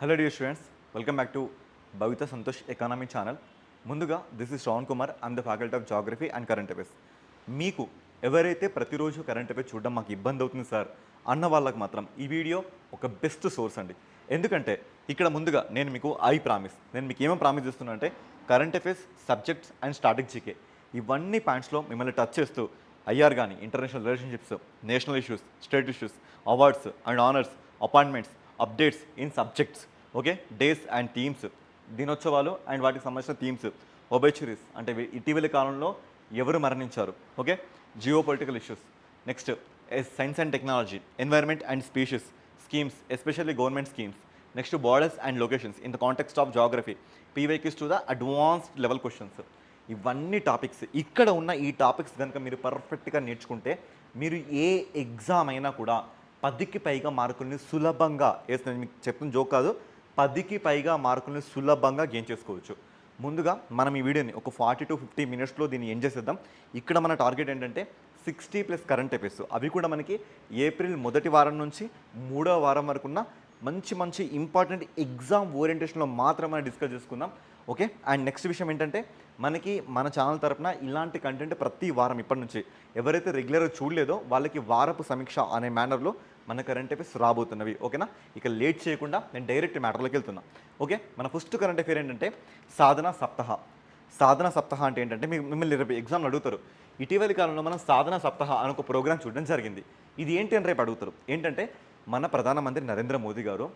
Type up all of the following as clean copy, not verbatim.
Hello dear students, welcome back to Bhavita Santosh economy channel. ముందుగా this is Shravan Kumar, I'm the faculty of geography and current affairs. మీకు ఎవరైతే ప్రతిరోజు current affairs చూడడం మాకు ఇబ్బంది అవుతుంది సార్ అన్న వాళ్ళకి మాత్రం ఈ వీడియో ఒక బెస్ట్ సోర్స్ అండి. ఎందుకంటే ఇక్కడ ముందుగా నేను మీకు నేను మీకు ఏమేమి ప్రామిస్ చేస్తున్నా అంటే current affairs, subjects and static GK ఇవన్నీ పాయింట్స్లో మిమ్మల్ని టచ్ చేస్తూ ఐఆర్ కానీ, international relationships, national issues, state issues, awards and honours, appointments, updates in subjects, okay, days and themes, దినోత్సవాలు అండ్ వాటికి సంబంధించిన థీమ్స్, ఒబెచురీస్ అంటే ఇటీవలి కాలంలో ఎవరు మరణించారు, okay, geo political issues, next science and technology, environment and species schemes, especially government schemes, next borders and locations in the context of geography, PYQs to the advanced level questions. ఇవన్నీ topics, ఇక్కడ ఉన్న ఈ topics కనుక మీరు పర్ఫెక్ట్గా నేర్చుకుంటే మీరు ఏ exam అయినా కూడా 10కి పైగా మార్కుల్ని సులభంగా నేను మీకు చెప్తున్న జోక్ కాదు, 10కి పైగా మార్కుల్ని సులభంగా గెయిన్ చేసుకోవచ్చు. ముందుగా మనం ఈ వీడియోని ఒక 40 to 50 మినిట్స్లో దీన్ని ఎండ్ చేసేద్దాం. ఇక్కడ మన టార్గెట్ ఏంటంటే 60+ కరెంట్ అఫైర్స్, అవి కూడా మనకి ఏప్రిల్ మొదటి వారం నుంచి 3వ వారం వరకు ఉన్న మంచి ఇంపార్టెంట్ ఎగ్జామ్ ఓరియంటేషన్లో మాత్రమే డిస్కస్ చేసుకుందాం, ఓకే. అండ్ నెక్స్ట్ విషయం ఏంటంటే మనకి మన ఛానల్ తరపున ఇలాంటి కంటెంట్ ప్రతి వారం ఇప్పటి నుంచి ఎవరైతే రెగ్యులర్గా చూడలేదో వాళ్ళకి వారపు సమీక్ష అనే మేనర్లో మన కరెంట్ అఫైర్స్ రాబోతున్నవి, ఓకేనా. ఇక లేట్ చేయకుండా నేను డైరెక్ట్ మ్యాటర్లోకి వెళ్తున్నా, ఓకే. మన ఫస్ట్ కరెంట్ అఫైర్ ఏంటంటే సాధన సప్తాహ అంటే ఏంటంటే మిమ్మల్ని రేపు ఎగ్జామ్లు అడుగుతారు. ఇటీవలి కాలంలో మనం సాధన సప్తాహ అని ఒక ప్రోగ్రామ్ చూడడం జరిగింది. ఇది ఏంటి అని రేపు అడుగుతారు. ఏంటంటే మన ప్రధానమంత్రి నరేంద్ర మోదీ గారు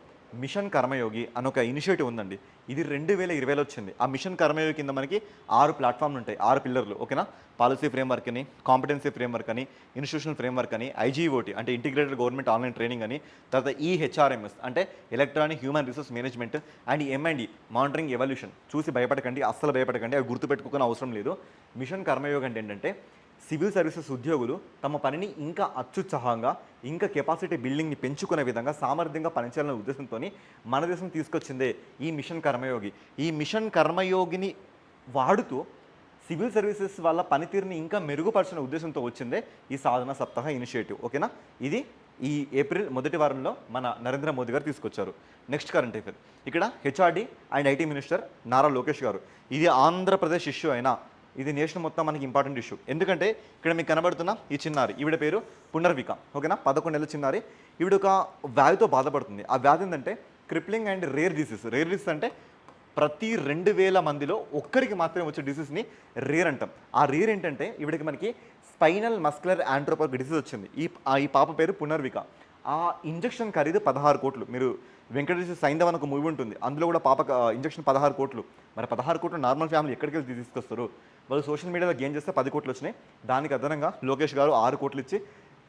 మిషన్ కర్మయోగి అని ఒక ఇనిషియేటివ్ ఉందండి. ఇది 2020లో వచ్చింది. ఆ మిషన్ కర్మయోగి కింద మనకి 6 ప్లాట్ఫామ్లు ఉంటాయి, 6 పిల్లర్లు, ఓకేనా. పాలసీ ఫ్రేమ్వర్క్ అని, కాంపిటెన్సీ ఫ్రేమ్వర్క్ అని, ఇన్స్టిట్యూషనల్ ఫ్రేమ్వర్క్ అని, ఐజీఓటీ అంటే ఇంటిగ్రేటెడ్ గవర్నమెంట్ ఆన్లైన్ ట్రైనింగ్ అని, తర్వాత ఈహెచ్ఆర్ఎంఎస్ అంటే electronic human resource management and MID monitoring evolution. చూసి భయపడకండి, అస్సలు భయపడకండి, అవి గుర్తుపెట్టుకోని అవసరం లేదు. మిషన్ కర్మయోగి అంటే ఏంటంటే సివిల్ సర్వీసెస్ ఉద్యోగులు తమ పనిని ఇంకా అత్యుత్సాహంగా, ఇంకా కెపాసిటీ బిల్డింగ్ని పెంచుకునే విధంగా సామర్థ్యంగా పనిచేయాలనే ఉద్దేశంతో మన దేశం తీసుకొచ్చిందే ఈ మిషన్ కర్మయోగి. ఈ మిషన్ కర్మయోగిని వాడుతూ సివిల్ సర్వీసెస్ వాళ్ళ పనితీరుని ఇంకా మెరుగుపరిచిన ఉద్దేశంతో వచ్చిందే ఈ సాధన సప్తాహ ఇనిషియేటివ్, ఓకేనా. ఇది ఈ ఏప్రిల్ మొదటి వారంలో మన నరేంద్ర మోదీ గారు తీసుకొచ్చారు. నెక్స్ట్ కరెంట్ అఫైర్, ఇక్కడ HRD and IT minister Nara Lokesh గారు, ఇది ఆంధ్రప్రదేశ్ ఇష్యూ అయినా ఇది నేషన్ మొత్తం మనకి ఇంపార్టెంట్ ఇష్యూ. ఎందుకంటే ఇక్కడ మీకు కనబడుతున్న ఈ చిన్నారి, ఈవిడ పేరు పునర్విక, ఓకేనా. 11 ఏళ్ళ చిన్నారి. ఈవిడ ఒక వ్యాధితో బాధపడుతుంది. ఆ వ్యాధి ఏంటంటే క్రిప్లింగ్ అండ్ రేర్ డిసీజ్ అంటే ప్రతి 2000 మందిలో ఒక్కరికి మాత్రమే వచ్చే డిసీజ్ని రేర్ అంటాం. ఆ రేర్ ఏంటంటే ఈవిడకి మనకి స్పైనల్ మస్కులర్ యాంట్రోపర్క్ డిసీజ్ వచ్చింది. ఈ పాప పేరు పునర్విక. ఆ ఇంజక్షన్ ఖరీదు 16 కోట్లు. మీరు వెంకటేశ్వర సైంధవ్ అని ఒక మూవీ ఉంటుంది, అందులో కూడా పాప ఇంజక్షన్ 16 కోట్లు. మరి 16 కోట్లు నార్మల్ ఫ్యామిలీ ఎక్కడికి వెళ్ళి తీసుకొస్తారు? వాళ్ళు సోషల్ మీడియాలో గేమ్ చేస్తే 10 కోట్లు వచ్చినాయి. దానికి అదనంగా లోకేష్ గారు 6 కోట్లు ఇచ్చి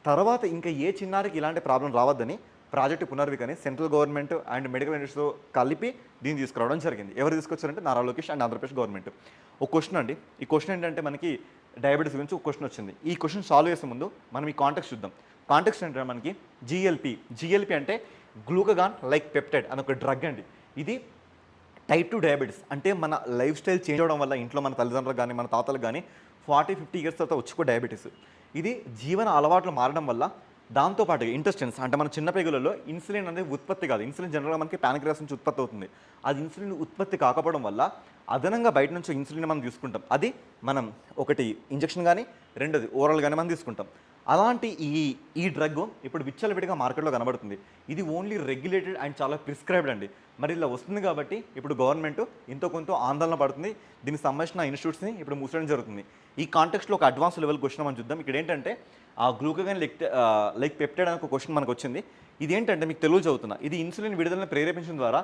తర్వాత ఇంకా ఏ చిన్నారికి ఇలాంటి ప్రాబ్లం రావద్దని ప్రాజెక్టు పునర్వికని సెంట్రల్ గవర్నమెంట్ అండ్ మెడికల్ ఇండస్ట్రీతో కలిపి దీన్ని తీసుకురావడం జరిగింది. ఎవరు తీసుకొచ్చారంటే నారా లోకేష్ అండ్ ఆంధ్రప్రదేశ్ గవర్నమెంట్. ఒక క్వశ్చన్ అండి, ఈ క్వశ్చన్ ఏంటంటే మనకి డయాబెటీస్ గురించి ఒక క్వశ్చన్ వచ్చింది. ఈ క్వశ్చన్ సాల్వ్ చేసే ముందు మనం ఈ కాంటెక్స్ట్ చూద్దాం. కాంటెక్స్ట్ ఏంటంటే మనకి జిఎల్పి అంటే గ్లూకగాన్ లైక్ పెప్టైడ్ అని ఒక డ్రగ్ అండి. ఇది టైప్ 2 డయాబెటీస్ అంటే మన లైఫ్ స్టైల్ చేంజ్ అవ్వడం వల్ల ఇంట్లో మన తల్లిదండ్రులకు కానీ మన తాతలకు కానీ 40-50 ఇయర్స్ తర్వాత వచ్చుకో డయాబెటీస్. ఇది జీవన అలవాట్లు మారడం వల్ల దాంతోపాటుగా ఇంటెస్టైన్స్ అంటే మన చిన్న పేగులలో ఇన్సులిన్ అనేది ఉత్పత్తి కాదు. ఇన్సులిన్ జనరల్గా మనకి ప్యాన్క్రియాస్ నుంచి ఉత్పత్తి అవుతుంది. అది ఇన్సులిన్ ఉత్పత్తి కాకపోవడం వల్ల అదనంగా బయట నుంచి ఇన్సులిన్ మనం తీసుకుంటాం. అది మనం ఒకటి ఇంజక్షన్ కానీ, రెండోది ఓరల్ కానీ మనం తీసుకుంటాం. అలాంటి ఈ డ్రగ్ ఇప్పుడు విచ్చలవిడిగా మార్కెట్లో కనబడుతుంది. ఇది ఓన్లీ రెగ్యులేటెడ్ అండ్ చాలా ప్రిస్క్రైబ్డ్ అండి. మరి ఇలా వస్తుంది కాబట్టి ఇప్పుడు గవర్నమెంట్ ఇంతో కొంత ఆందోళన పడుతుంది. దీనికి సంబంధించిన ఇన్స్టిట్యూట్స్ని ఇప్పుడు మూసేయడం జరుగుతుంది. ఈ కాంటెక్స్ట్లో ఒక అడ్వాన్స్ లెవెల్ క్వశ్చన్ మనం చూద్దాం. ఇక్కడ ఏంటంటే ఆ గ్లూకగాన్ లైక్ పెప్టైడ్ అనే ఒక క్వశ్చన్ మనకు వచ్చింది. ఇది ఏంటంటే మీకు తెలుగు చదువుతున్నా, ఇది ఇన్సులిన్ విడుదలను ప్రేరేపించడం ద్వారా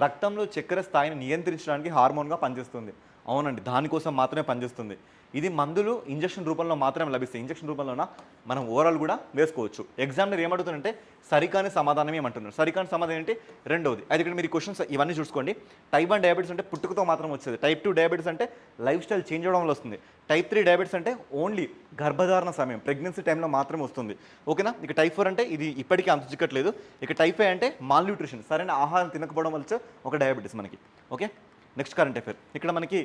రక్తంలో చక్కెర స్థాయిని నియంత్రించడానికి హార్మోన్గా పనిచేస్తుంది. అవునండి, దానికోసం మాత్రమే పనిచేస్తుంది. ఇది మందులు ఇంజక్షన్ రూపంలో మాత్రమే లభిస్తాయి. ఇంజక్షన్ రూపంలోన మనం ఓవరాల్ కూడా వేసుకోవచ్చు. ఎగ్జామ్లో ఏమడుగుతుందంటే సరికాని సమాధానం ఏమంటున్నారు. సరికాని సమాధానం ఏంటి? రెండవది. అది ఇక్కడ మీరు క్వశ్చన్స్ ఇవన్నీ చూసుకోండి. టైప్ 1 డయాబెటీస్ అంటే పుట్టుకతో మాత్రం వచ్చేది. టైప్ 2 డయాబెటీస్ అంటే లైఫ్ స్టైల్ చేంజ్ అవడం వల్ల వస్తుంది. టైప్ 3 డయాబెటీస్ అంటే ఓన్లీ గర్భధారణ సమయం ప్రెగ్నెన్సీ టైంలో మాత్రమే వస్తుంది, ఓకేనా. ఇక టైప్ 4 అంటే ఇది ఇప్పటికీ అంత చిక్కట్లేదు. ఇక టైప్ 5 అంటే మాల్ న్యూట్రిషన్, సరైన ఆహారం తినకపోవడం వల్ల ఒక డయాబెటీస్ మనకి, ఓకే. నెక్స్ట్ కరెంట్ అఫైర్, ఇక్కడ మనకి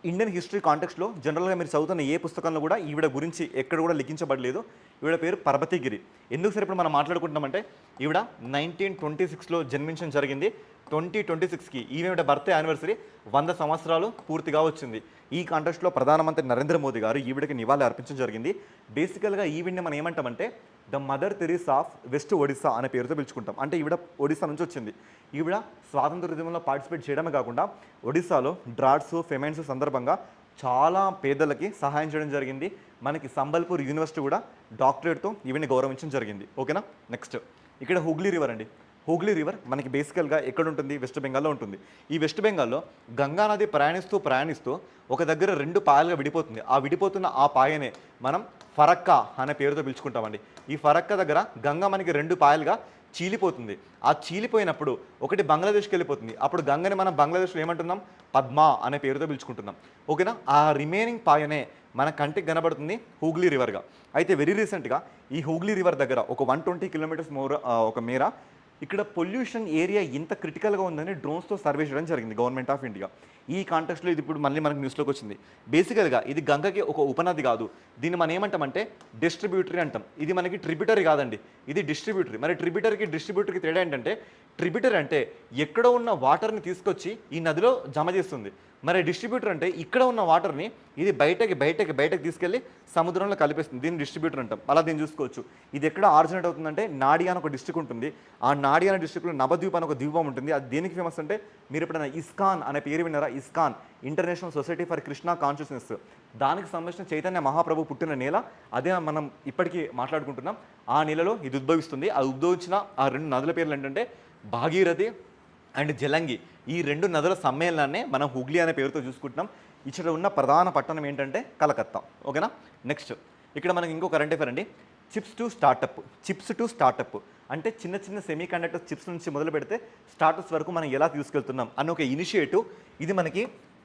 ఇండియన్ హిస్టరీ కాంటెక్స్ట్లో జనరల్గా మీరు చదువుతున్న ఏ పుస్తకంలో కూడా ఈవిడ గురించి ఎక్కడ కూడా లిఖించబడలేదు. ఈవిడ పేరు పర్వతగిరి. ఎందుకు సార్ ఇప్పుడు మనం మాట్లాడుకుంటున్నామంటే ఈవిడ 1926లో జన్మించడం జరిగింది. 2026కి ఈమె బర్త్డే యానివర్సరీ 100 సంవత్సరాలు పూర్తిగా వచ్చింది. ఈ కాంటెస్ట్లో ప్రధానమంత్రి నరేంద్ర మోదీ గారు ఈవిడకి నివాళి అర్పించడం జరిగింది. బేసికల్గా ఈవిడ్ని మనం ఏమంటామంటే the mother Teresa of west Odisha అనే పేరుతో పిలుచుకుంటాం. అంటే ఈవిడ ఒడిస్సా నుంచి వచ్చింది. ఈవిడ స్వాతంత్ర ఉద్యమంలో పార్టిసిపేట్ చేయడమే కాకుండా ఒడిస్సాలో డ్రాట్స్ ఫెమైన్స్ సందర్భంగా చాలా పేదలకి సహాయం చేయడం జరిగింది. మనకి సంబల్పూర్ యూనివర్సిటీ కూడా డాక్టరేట్తో ఈవిని గౌరవించడం జరిగింది. ఓకేనా. నెక్స్ట్ ఇక్కడ హుగ్లీ రివర్ అండి. హుగ్లీ రివర్ మనకి బేసికల్గా ఎక్కడ ఉంటుంది? వెస్ట్ బెంగాల్లో ఉంటుంది. ఈ వెస్ట్ బెంగాల్లో గంగా నది ప్రయాణిస్తూ ఒక దగ్గర 2 పాయలుగా విడిపోతుంది. ఆ విడిపోతున్న ఆ పాయనే మనం ఫరక్కా అనే పేరుతో పిలుచుకుంటామండి. ఈ ఫరక్కా దగ్గర గంగా మనకి 2 పాయలుగా చీలిపోతుంది. ఆ చీలిపోయినప్పుడు ఒకటి బంగ్లాదేశ్కి వెళ్ళిపోతుంది. అప్పుడు గంగని మనం బంగ్లాదేశ్లో ఏమంటున్నాం? పద్మా అనే పేరుతో పిలుచుకుంటున్నాం. ఓకేనా. ఆ రిమైనింగ్ పాయనే మన కంటికి కనబడుతుంది హూగ్లీ రివర్గా. అయితే వెరీ రీసెంట్గా ఈ హూగ్లీ రివర్ దగ్గర ఒక 120 కిలోమీటర్స్ ఒక మేర ఇక్కడ పొల్యూషన్ ఏరియా ఇంత క్రిటికల్గా ఉందని డ్రోన్స్తో సర్వే చేయడం జరిగింది గవర్నమెంట్ ఆఫ్ ఇండియా. ఈ కాంటెక్స్ట్లో ఇది ఇప్పుడు మళ్ళీ మనకు న్యూస్లోకి వచ్చింది. బేసికల్గా ఇది గంగకి ఒక ఉపనది కాదు. దీన్ని మనం ఏమంటామంటే డిస్ట్రిబ్యూటరీ అంటాం. ఇది మనకి ట్రిబ్యూటరీ కాదండి, ఇది డిస్ట్రిబ్యూటరీ. మరి ట్రిబ్యూటరీకి డిస్ట్రిబ్యూటరీకి తేడా ఏంటంటే ట్రిబ్యూటరీ అంటే ఎక్కడ ఉన్న వాటర్ని తీసుకొచ్చి ఈ నదిలో జమ చేస్తుంది. మరి డిస్ట్రిబ్యూటర్ అంటే ఇక్కడ ఉన్న వాటర్ని ఇది బయటకి తీసుకెళ్ళి సముద్రంలో కలిపేస్తుంది. దీన్ని డిస్ట్రిబ్యూటర్ అంటాం. అలా దీన్ని చూసుకోవచ్చు. ఇది ఎక్కడ ఆరిజినేట్ అవుతుందంటే నాడియా అని ఒక డిస్ట్రిక్ట్ ఉంటుంది. ఆ నాడియా అనే డిస్ట్రిక్ట్లో నవద్వీప్ అని ఒక ద్వీపం ఉంటుంది. అది దేనికి ఫేమస్ అంటే మీరు ఎప్పుడైనా ఇస్కాన్ అనే పేరు విన్నారా? ISKCON international society for Krishna consciousness. దానికి సంబంధించిన చైతన్య మహాప్రభు పుట్టిన నేల అదే మనం ఇప్పటికీ మాట్లాడుకుంటున్నాం. ఆ నెలలో ఇది ఉద్భవిస్తుంది. అది ఉద్భవించిన ఆ 2 నదుల పేర్లు ఏంటంటే భాగీరథి అండ్ జలంగి. ఈ 2 నదుల సమ్మేళనాన్ని మనం హుగ్లీ అనే పేరుతో చూసుకుంటున్నాం. ఇక్కడ ఉన్న ప్రధాన పట్టణం ఏంటంటే కలకత్తా. ఓకేనా. నెక్స్ట్ ఇక్కడ మనకి ఇంకో కరెంట్ అఫేర్ అండి. చిప్స్ టు స్టార్టప్ అంటే చిన్న సెమీ కండక్టర్ చిప్స్ నుంచి మొదలు పెడితే స్టార్టప్స్ వరకు మనం ఎలా తీసుకెళ్తున్నాం అన్న ఒక ఇనిషియేటివ్. ఇది మనకి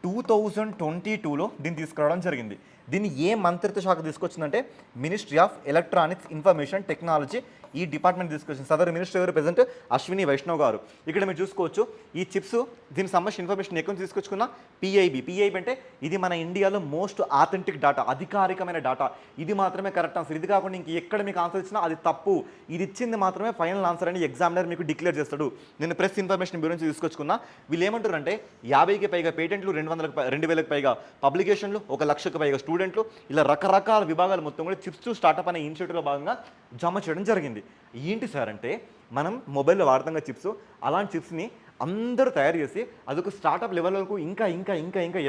2022లో దీన్ని తీసుకురావడం జరిగింది. దీన్ని ఏ మంత్రిత్వ శాఖ తీసుకొచ్చిందంటే ministry of electronics information technology ఈ డిపార్ట్మెంట్ తీసుకొచ్చింది. సదర్ మినిస్టర్ ఎవరు? ప్రెజెంట్ అశ్విని వైష్ణవ్ గారు. ఇక్కడ మీరు చూసుకోవచ్చు ఈ చిప్స్ దీనికి సంబంధించిన ఇన్ఫర్మేషన్ ఎక్కడ తీసుకొచ్చుకున్నా పిఐబి అంటే ఇది మన ఇండియాలో మోస్ట్ ఆథెంటిక్ డేటా, అధికారికమైన డేటా. ఇది మాత్రమే కరెక్ట్ ఆన్సర్. ఇది కాకుండా ఇంక ఎక్కడ మీకు ఆన్సర్ ఇచ్చినా అది తప్పు. ఇది ఇచ్చింది మాత్రమే ఫైనల్ ఆన్సర్ అని ఎగ్జామినర్ మీకు డిక్లేర్ చేస్తాడు. నేను ప్రెస్ ఇన్ఫర్మేషన్ బ్యూరో నుంచి తీసుకొచ్చుకున్నా. వీళ్ళు ఏమంటారు అంటే 50కి పైగా పేటెంట్లు, 2,000కి పైగా పబ్లికేషన్లు, 1,00,000కి పైగా స్టూడెంట్లు, ఇలా రకరకాల విభాగాలు మొత్తం కూడా చిప్స్ టు స్టార్టప్ అనే ఇనిషియేటివ్లో భాగంగా జమ చేయడం జరిగింది. ఏంటి సార్ అంటే మనం మొబైల్లో వాడతాం చిప్స్, అలాంటి చిప్స్ని అందరూ తయారు చేసి అదొక స్టార్టప్ లెవెల్ వరకు ఇంకా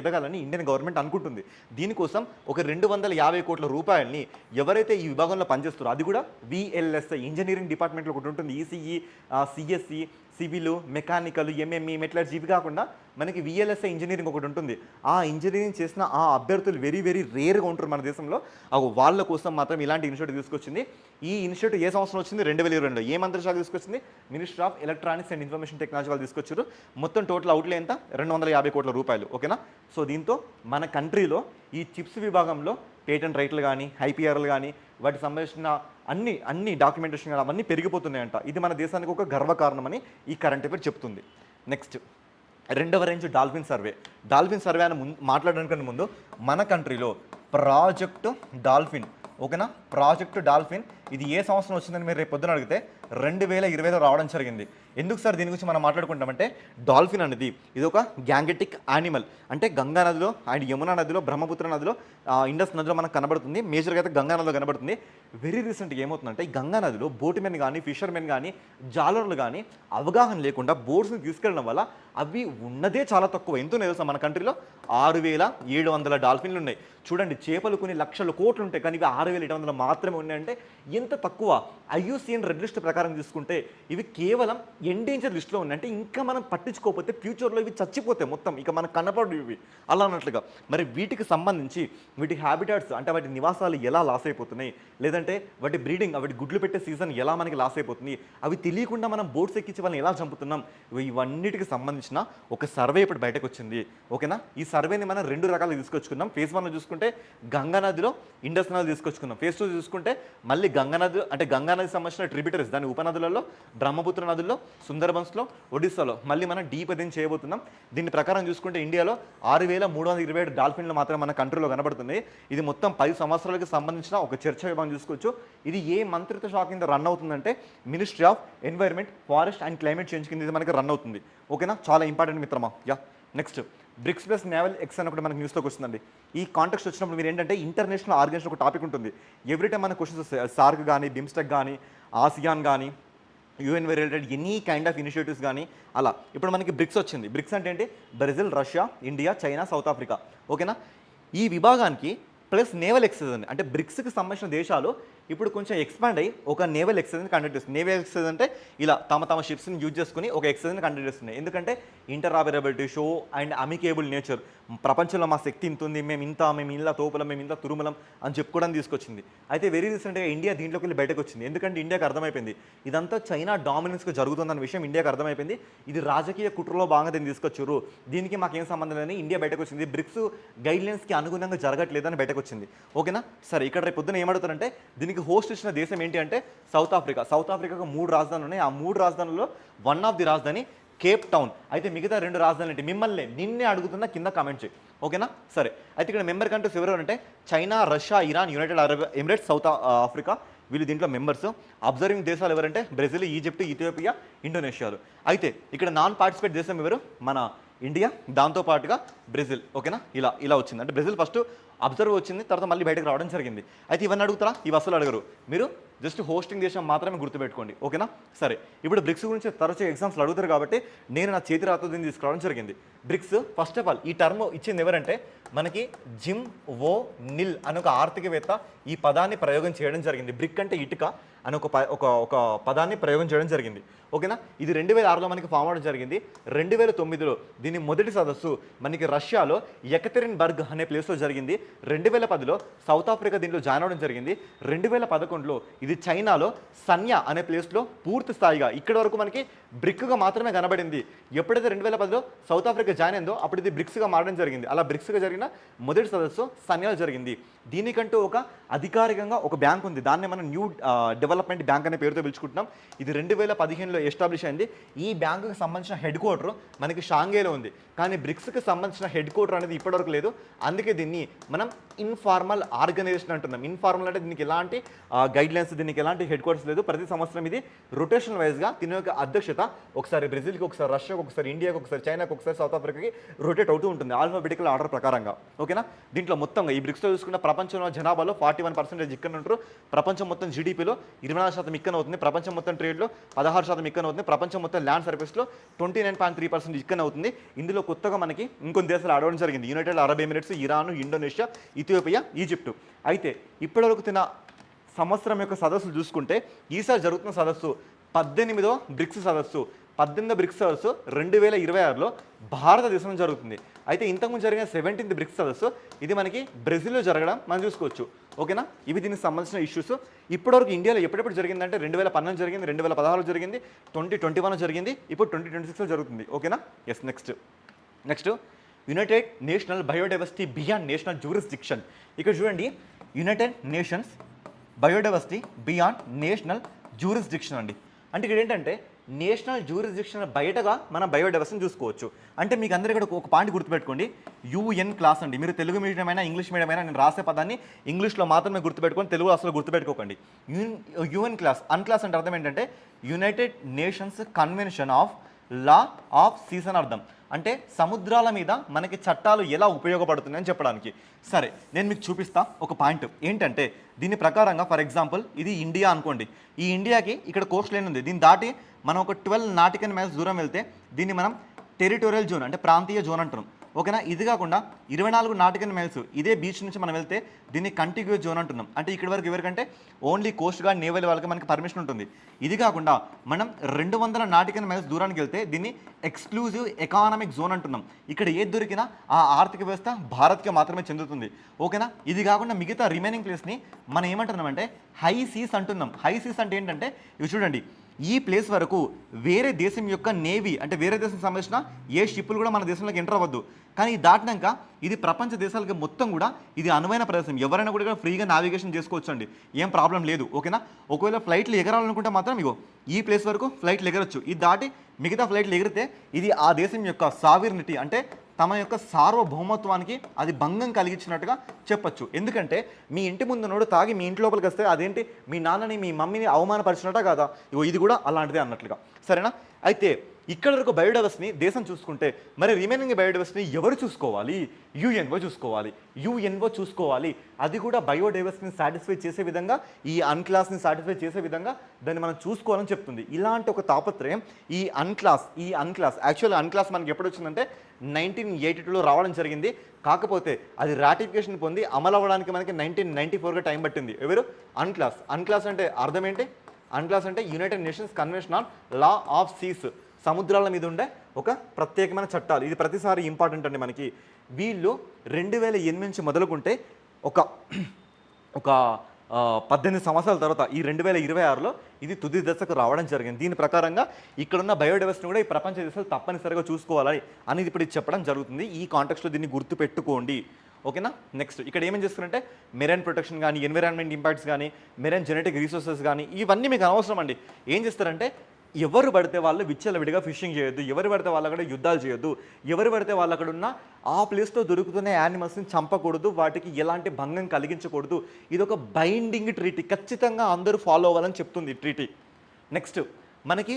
ఎదగాలని ఇండియన్ గవర్నమెంట్ అనుకుంటుంది. దీనికోసం ఒక 250 కోట్ల రూపాయలని ఎవరైతే ఈ విభాగంలో పనిచేస్తారో, అది కూడా VLSI ఇంజనీరింగ్ డిపార్ట్మెంట్లో ఒకటి ఉంటుంది. ECE, CSC, civil, mechanical, MME, metallurgy ఇవి కాకుండా మనకి VLSI ఇంజనీరింగ్ ఒకటి ఉంటుంది. ఆ ఇంజనీరింగ్ చేసిన ఆ అభ్యర్థులు వెరీ రేర్గా ఉంటారు మన దేశంలో. వాళ్ళ కోసం మాత్రం ఇలాంటి ఇనిషియేటివ్ తీసుకొచ్చింది. ఈ ఇనిషియేటివ్ ఏ సంవత్సరం వచ్చింది? 2022లో. ఏ మంత్రి శాఖ తీసుకొచ్చింది? Minister of electronics and information technology వాళ్ళు తీసుకొచ్చారు. మొత్తం టోటల్ అవుట్లే ఎంత? 250 కోట్ల రూపాయలు. ఓకేనా. సో దీంతో మన కంట్రీలో ఈ చిప్స్ విభాగంలో పేటెంట్ రైట్లు కానీ, IPRలు కానీ, వాటికి సంబంధించిన అన్ని డాక్యుమెంటేషన్ కానీ అవన్నీ పెరిగిపోతున్నాయంట. ఇది మన దేశానికి ఒక గర్వకారణమని ఈ కరెంట్ అఫేర్ చెప్తుంది. నెక్స్ట్ 2వ రేంజ్ డాల్ఫిన్ సర్వే అని మాట్లాడడానికంటే ముందు మన కంట్రీలో ప్రాజెక్ట్ డాల్ఫిన్. ఓకేనా. ప్రాజెక్ట్ డాల్ఫిన్ ఇది ఏ సంవత్సరం వచ్చిందని మీరు రేపు పొద్దున అడిగితే 2020లో రావడం జరిగింది. ఎందుకు సార్ దీని గురించి మనం మాట్లాడుకుంటామంటే డాల్ఫిన్ అనేది ఇది ఒక గ్యాంగెటిక్ యానిమల్. అంటే గంగా నదిలో అండ్ యమునా నదిలో, బ్రహ్మపుత్ర నదిలో, ఇండస్ నదిలో మనకు కనబడుతుంది. మేజర్గా అయితే గంగా నదిలో కనబడుతుంది. వెరీ రీసెంట్గా ఏమవుతుందంటే ఈ గంగా నదిలో బోట్మెన్ కానీ, ఫిషర్మెన్ కానీ, జాలర్లు కానీ అవగాహన లేకుండా బోట్స్ని తీసుకెళ్ళడం వల్ల అవి ఉన్నదే చాలా తక్కువ. ఎంతో తెలుసా మన కంట్రీలో 6,700 డాల్ఫిన్లు ఉన్నాయి. చూడండి, చేపలు కొన్ని లక్షల కోట్లు ఉంటాయి, కానీ ఇవి 6,700 మాత్రమే ఉన్నాయంటే ఎంత తక్కువ. IUCN రెడ్ లిస్ట్ ప్రకారం చూసుకుంటే ఇవి కేవలం ఎండేంజర్ లిస్ట్లో ఉన్నాయి. అంటే ఇంకా మనం పట్టించుకోకపోతే ఫ్యూచర్లో ఇవి చచ్చిపోతాయి మొత్తం, ఇక మనకు కనపడు ఇవి అలా అన్నట్లుగా. మరి వీటికి సంబంధించి వీటి హ్యాబిటాట్స్ అంటే వాటి నివాసాలు ఎలా లాస్ అయిపోతున్నాయి, లేదంటే వాటి బ్రీడింగ్, వాటి గుడ్లు పెట్టే సీజన్ ఎలా మనకి లాస్ అయిపోతుంది, అవి తెలియకుండా మనం బోట్స్ ఎక్కించి వాళ్ళని ఎలా చంపుతున్నాం, ఇవన్నిటికి సంబంధించిన ఒక సర్వే ఇప్పుడు బయటకు వచ్చింది. ఓకేనా. ఈ సర్వేని మనం 2 రకాలుగా తీసుకొచ్చుకున్నాం. ఫేజ్ 1లో చూసుకుంటే గంగా నదిలో, ఇండస్ నదిలో తీసుకొచ్చుకున్నాం. ఫేజ్ 2 చూసుకుంటే మళ్ళీ గంగా గంగా నది సంబంధించిన ట్రిబ్యూటరీస్ దాని ఉపనదులలో బ్రహ్మపుత్ర నదుల్లో, సుందర్బన్స్లో, ఒడిస్సాలో మళ్ళీ మనం డీప్ చేయబోతున్నాం. దీని ప్రకారం చూసుకుంటే ఇండియాలో 6,327 డాల్ఫిన్లు మాత్రమే మన కంట్రీలో కనబడుతున్నాయి. ఇది మొత్తం 10 సంవత్సరాలకు సంబంధించిన ఒక చర్చ విభాగం చూసుకోవచ్చు. ఇది ఏ మంత్రిత్వ శాఖ కింద రన్ అవుతుందంటే ministry of environment, forest and climate change కింద ఇది మనకి రన్ అవుతుంది. ఓకేనా, చాలా ఇంపార్టెంట్ మిత్రమా. Next bricks plus naval X అని ఒకటి మనకి న్యూస్లోకి వస్తుందండి. ఈ కాంటెక్స్ట్ వచ్చినప్పుడు మీరు ఏంటంటే ఇంటర్నేషనల్ ఆర్గనైజేషన్ ఒక టాపిక్ ఉంటుంది. ఎవ్రీ టైం మన క్వశ్చన్స్ సార్క్ కానీ, బిమ్స్టెక్ కానీ, ఆసియాన్ కానీ, UN related any kind of initiatives కానీ అలా. ఇప్పుడు మనకి బ్రిక్స్ వచ్చింది. బ్రిక్స్ అంటే ఏంటి? Brazil, Russia, India, China, south Africa. ఓకేనా, ఈ విభాగానికి ప్లస్ నేవల్ ఎక్సైజ్ అండి. అంటే బ్రిక్స్కి సంబంధించిన దేశాలు ఇప్పుడు కొంచెం ఎక్స్పాండ్ అయ్యి ఒక నేవల్ ఎక్సైజ్ని కండక్ట్ చేస్తుంది. నేవల్ ఎక్సైజ్ అంటే ఇలా తమ షిప్స్ని యూజ్ చేసుకుని ఒక ఎక్సైజ్ని కండక్ట్ చేస్తున్నాయి. ఎందుకంటే ఇంటరాపరబిలిటీ, షో అండ్ అమికేబుల్ నేచర్, ప్రపంచంలో మా శక్తి ఇంత ఉంది, మేము ఇలా తోపులం, మేము ఇంత తురుమలం అని చెప్పుకోవడానికి తీసుకొచ్చింది. అయితే వెరీ రీసెంట్గా ఇండియా దీంట్లోకి వెళ్ళి బయటకు వచ్చింది. ఎందుకంటే ఇండియాకి అర్థమైపోయింది ఇదంతా చైనా డామినెన్స్గా జరుగుతుందన్న విషయం ఇండియాకి అర్థమైపోయింది. ఇది రాజకీయ కుట్రలో భాగంగా దీన్ని తీసుకొచ్చారు, దీనికి మాకేం సంబంధం లేదని ఇండియా బయటకు వచ్చింది. బ్రిక్స్ గైడ్లైన్స్కి అనుగుణంగా జరగట్లేదని బయటకు వచ్చింది. ఓకేనా, సరే ఇక్కడ రేపు పొద్దున ఏమడుతారంటే దీనికి హోస్ట్ ఇచ్చిన దేశం ఏంటి అంటే సౌత్ ఆఫ్రికా. సౌత్ ఆఫ్రికాకు 3 రాజధానులు ఉన్నాయి. ఆ 3 రాజధానుల్లో వన్ ఆఫ్ ది రాజధాని కేప్ టౌన్. అయితే మిగతా 2 రాజధానులు ఏంటి? మిమ్మల్ని నిన్నే అడుగుతున్నా, కింద కామెంట్ చేయి. ఓకేనా, సరే. అయితే ఇక్కడ మెంబర్ కంట్రీస్ ఎవరు అంటే China, Russia, Iran, United Arab Emirates, south Africa, వీళ్ళు దీంట్లో మెంబర్స్. అబ్జర్వింగ్ దేశాలు ఎవరంటే బ్రెజిల్, ఈజిప్ట్, ఇథియోపియా, ఇండోనేషియాలు. అయితే ఇక్కడ నాన్ పార్టిసిపేట్ దేశం ఎవరు? మన ఇండియా, దాంతోపాటుగా బ్రెజిల్. ఓకేనా, ఇలా వచ్చింది. అంటే బ్రెజిల్ ఫస్ట్ అబ్జర్వ్ వచ్చింది, తర్వాత మళ్ళీ బయటకు రావడం జరిగింది. అయితే ఇవన్నీ అడుగుతారా? ఇవి అసలు అడగరు. మీరు జస్ట్ హోస్టింగ్ దేశం మాత్రమే గుర్తుపెట్టుకోండి. ఓకేనా, సరే. ఇప్పుడు బ్రిక్స్ గురించి తరచూ ఎగ్జామ్స్లో అడుగుతారు కాబట్టి నేను నా చేతి రాతో దీన్ని తీసుకురావడం జరిగింది. బ్రిక్స్ ఫస్ట్ ఆఫ్ ఆల్ ఈ టర్మ్ ఇచ్చింది ఎవరంటే మనకి జిమ్ ఓ నిల్ అని ఒక ఆర్థికవేత్త ఈ పదాన్ని ప్రయోగం చేయడం జరిగింది. బ్రిక్ అంటే ఇటుక అని ఒక పదాన్ని ప్రయోగం చేయడం జరిగింది. ఓకేనా, ఇది 2006లో మనకి ఫామ్ అవడం జరిగింది. 2009లో దీని మొదటి సదస్సు మనకి రష్యాలో ఎకతెరిన్బర్గ్ అనే ప్లేస్లో జరిగింది. 2010లో సౌత్ ఆఫ్రికా దీంట్లో జాయిన్ అవడం జరిగింది. 2011లో ఇది చైనాలో సన్యా అనే ప్లేస్లో పూర్తి స్థాయిగా ఇక్కడి వరకు మనకి బ్రిక్గా మాత్రమే కనబడింది. ఎప్పుడైతే 2010లో సౌత్ ఆఫ్రికా జాయిన్ అయిందో అప్పుడు ఇది బ్రిక్స్గా మారడం జరిగింది. అలా బ్రిక్స్గా జరిగిన మొదటి సదస్సు సన్యాలో జరిగింది. దీనికంటూ ఒక అధికారికంగా ఒక బ్యాంక్ ఉంది. దాన్ని మనం న్యూ డెవలప్మెంట్ బ్యాంక్ అనే పేరుతో పిలుచుకుంటున్నాం. ఇది 2015లో ఎస్టాబ్లిష్ అయింది. ఈ బ్యాంకుకి సంబంధించిన హెడ్ క్వార్టర్ మనకి షాంఘైలో ఉంది. కానీ బ్రిక్స్కి సంబంధించిన హెడ్ క్వార్టర్ అనేది ఇప్పటివరకు లేదు. అందుకే దీన్ని మనం ఇన్ఫార్మల్ ఆర్గనైజేషన్ అంటున్నాం. ఇన్ఫార్మల్ అంటే దీనికి ఎలాంటి గైడ్లైన్స్, దీనికి ఎలాంటి హెడ్ క్వార్టర్స్ లేదు. ప్రతి సంవత్సరం ఇది రొటేషన్ వైజ్గా దీని యొక్క అధ్యక్షత ఒకసారి బ్రెజిల్కి, ఒకసారి రష్యాకి, ఒకసారి ఇండియాకి, ఒకసారి చైనాకి, ఒకసారి సౌత్ ఆఫ్రికాకి రొటేట్ అవుతూ ఉంటుంది ఆల్ఫాబెటికల్ ఆర్డర్ ప్రకారంగా. ఓకేనా, దీంట్లో మొత్తంగా ఈ బ్రిక్స్లో చూసుకున్న ప్రపంచంలో జనాభాలో 41% ఇక్కడ ఉంటారు. ప్రపంచం మొత్తం జీడీపీలో 24% ఇక్కడ అవుతుంది. ప్రపంచం మొత్తం ట్రేడ్లో 16% ఇక్కడ అవుతుంది. ప్రపంచం మొత్తం ల్యాండ్ సర్వీస్లో 29.3% ఇక్కడ అవుతుంది. ఇందులో కొత్తగా మనకి ఇంకొన్ని దేశాలు ఆడవడం జరిగింది. United Arab Emirates, Iran, Indonesia, Ethiopia, Egypt. అయితే ఇప్పటివరకు తిన సంవత్సరం యొక్క సదస్సులు చూసుకుంటే ఈసారి జరుగుతున్న సదస్సు 18వ బ్రిక్స్ సదస్సు. 18వ బ్రిక్స్ సదస్సు 2026లో భారతదేశంలో జరుగుతుంది. అయితే ఇంతకుముందు జరిగిన 17th బ్రిక్స్ సదస్సు ఇది మనకి బ్రెజిల్లో జరగడం మనం చూసుకోవచ్చు. ఓకేనా, ఇవి దీనికి సంబంధించిన ఇష్యూస్. ఇప్పటివరకు ఇండియాలో ఎప్పుడెప్పుడు జరిగిందంటే 2012 జరిగింది, 2016 జరిగింది, 2021 జరిగింది, ఇప్పుడు 2026లో జరుగుతుంది. ఓకేనా, yes. Next united national biodiversity beyond national jurisdiction. ఇక్కడ చూడండి, united nations biodiversity beyond national jurisdiction అండి. అంటే ఇక్కడ ఏంటంటే నేషనల్ జ్యూరిస్డిక్షన్ బయటగా మనం బయోడైవర్సిటీని చూసుకోవచ్చు. అంటే మీకు అందరూ ఇక్కడ ఒక పాయింట్ గుర్తుపెట్టుకోండి, యుఎన్ క్లాస్ అండి. మీరు తెలుగు మీడియం అయినా ఇంగ్లీష్ మీడియం అయినా నేను రాసే పదాన్ని ఇంగ్లీష్లో మాత్రమే గుర్తుపెట్టుకొని తెలుగు అసలు గుర్తుపెట్టుకోకండి. యుఎన్ క్లాస్, అన్ క్లాస్ అంటే అర్థం ఏంటంటే United Nations convention of law of season అర్థం. అంటే సముద్రాల మీద మనకి చట్టాలు ఎలా ఉపయోగపడుతున్నాయని చెప్పడానికి. సరే, నేను మీకు చూపిస్తా ఒక పాయింట్ ఏంటంటే దీని ప్రకారంగా ఫర్ ఎగ్జాంపుల్ ఇది ఇండియా అనుకోండి. ఈ ఇండియాకి ఇక్కడ కోస్ట్ లైన్ ఉంది. దీన్ని దాటి మనం ఒక 12 నాటికల్ మైల్స్ దూరం వెళ్తే దీన్ని మనం టెరిటోరియల్ జోన్ అంటే ప్రాంతీయ జోన్ అంటున్నాం. ఓకేనా, ఇది కాకుండా 24 నాటికల్ మైల్స్ ఇదే బీచ్ నుంచి మనం వెళ్తే దీన్ని కంటిగ్యూస్ జోన్ అంటున్నాం. అంటే ఇక్కడ వరకు ఎవరికంటే ఓన్లీ కోస్ట్ గార్డ్, నేవల్ వాళ్ళకి మనకి పర్మిషన్ ఉంటుంది. ఇది కాకుండా మనం 200 నాటికల్ మైల్స్ దూరానికి వెళ్తే దీన్ని ఎక్స్క్లూజివ్ ఎకానమిక్ జోన్ అంటున్నాం. ఇక్కడ ఏది దొరికినా ఆ ఆర్థిక వ్యవస్థ భారత్కి మాత్రమే చెందుతుంది. ఓకేనా, ఇది కాకుండా మిగతా రిమైనింగ్ ప్లేస్ని మనం ఏమంటున్నామంటే హై సీస్ అంటున్నాం. హై సీస్ అంటే ఏంటంటే ఇవి చూడండి, ఈ ప్లేస్ వరకు వేరే దేశం యొక్క నేవీ అంటే వేరే దేశం సంబంధించిన ఏ షిప్పులు కూడా మన దేశంలోకి ఎంటర్ అవ్వద్దు. కానీ ఇది దాటినాక ఇది ప్రపంచ దేశాలకి మొత్తం కూడా ఇది అనువైన ప్రదేశం. ఎవరైనా కూడా ఫ్రీగా నావిగేషన్ చేసుకోవచ్చు అండి, ఏం ప్రాబ్లం లేదు. ఓకేనా? ఒకవేళ ఫ్లైట్లు ఎగరాలనుకుంటే మాత్రం ఇగో ఈ ప్లేస్ వరకు ఫ్లైట్లు ఎగరొచ్చు. ఇది దాటి మిగతా ఫ్లైట్లు ఎగిరితే ఇది ఆ దేశం యొక్క సావిర్నిటీ అంటే తమ యొక్క సార్వభౌమత్వానికి అది భంగం కలిగించినట్టుగా చెప్పొచ్చు. ఎందుకంటే మీ ఇంటి ముందు నోడు తాగి మీ ఇంటి లోపలికి వస్తే అదేంటి మీ నాన్నని మీ మమ్మీని అవమానపరిచినట్ట కాదా? ఇగో ఇది కూడా అలాంటిదే అన్నట్లుగా. సరేనా? అయితే ఇక్కడ వరకు బయోడైవర్సిటీని దేశం చూసుకుంటే మరి రిమైనింగ్ బయోడైవర్సిటీని ఎవరు చూసుకోవాలి? యుఎన్ఓ చూసుకోవాలి. యుఎన్ఓ చూసుకోవాలి, అది కూడా బయోడైవర్సిటీని సాటిస్ఫై చేసే విధంగా ఈ అన్క్లాస్ని సాటిస్ఫై చేసే విధంగా దాన్ని మనం చూసుకోవాలని చెప్తుంది. ఇలాంటి ఒక తాపత్రయం ఈ అన్క్లాస్ యాక్చువల్ అన్క్లాస్ మనకి ఎప్పుడు వచ్చిందంటే 1982లో రావడం జరిగింది. కాకపోతే అది రాటిఫికేషన్ పొంది అమలు అవ్వడానికి మనకి 1994గా టైం పట్టింది. ఎవరు? అన్క్లాస్ అంటే అర్థం ఏంటి? అన్క్లాస్ అంటే United Nations convention on law of seas, సముద్రాల మీద ఉండే ఒక ప్రత్యేకమైన చట్టాలు. ఇది ప్రతిసారి ఇంపార్టెంట్ అండి మనకి. వీళ్ళు 2008 నుంచి మొదలుకుంటే ఒక 18 సంవత్సరాల తర్వాత ఈ 2026లో ఇది తుది దశకు రావడం జరిగింది. దీని ప్రకారంగా ఇక్కడున్న బయోడైవర్సిటీ కూడా ఈ ప్రపంచ దేశాలు తప్పనిసరిగా చూసుకోవాలి అనేది ఇప్పుడు ఇది చెప్పడం జరుగుతుంది. ఈ కాంటెక్స్లో దీన్ని గుర్తుపెట్టుకోండి. ఓకేనా? నెక్స్ట్ ఇక్కడ ఏమేం చేస్తారంటే మెరైన్ ప్రొటెక్షన్ కానీ, ఎన్విరాన్మెంట్ ఇంపాక్ట్స్ కానీ, మెరైన్ జెనెటిక్ రీసోర్సెస్ కానీ ఇవన్నీ మీకు అనవసరం అండి. ఏం చేస్తారంటే ఎవరు పడితే వాళ్ళు విచ్చలవిడిగా ఫిషింగ్ చేయొద్దు, ఎవరు పడితే వాళ్ళు అక్కడ యుద్ధాలు చేయొద్దు, ఎవరు పడితే వాళ్ళు అక్కడ ఉన్న ఆ ప్లేస్లో దొరుకుతున్న యానిమల్స్ని చంపకూడదు, వాటికి ఎలాంటి భంగం కలిగించకూడదు. ఇది ఒక బైండింగ్ ట్రీటీ, ఖచ్చితంగా అందరూ ఫాలో అవ్వాలని చెప్తుంది ట్రీటీ. నెక్స్ట్ మనకి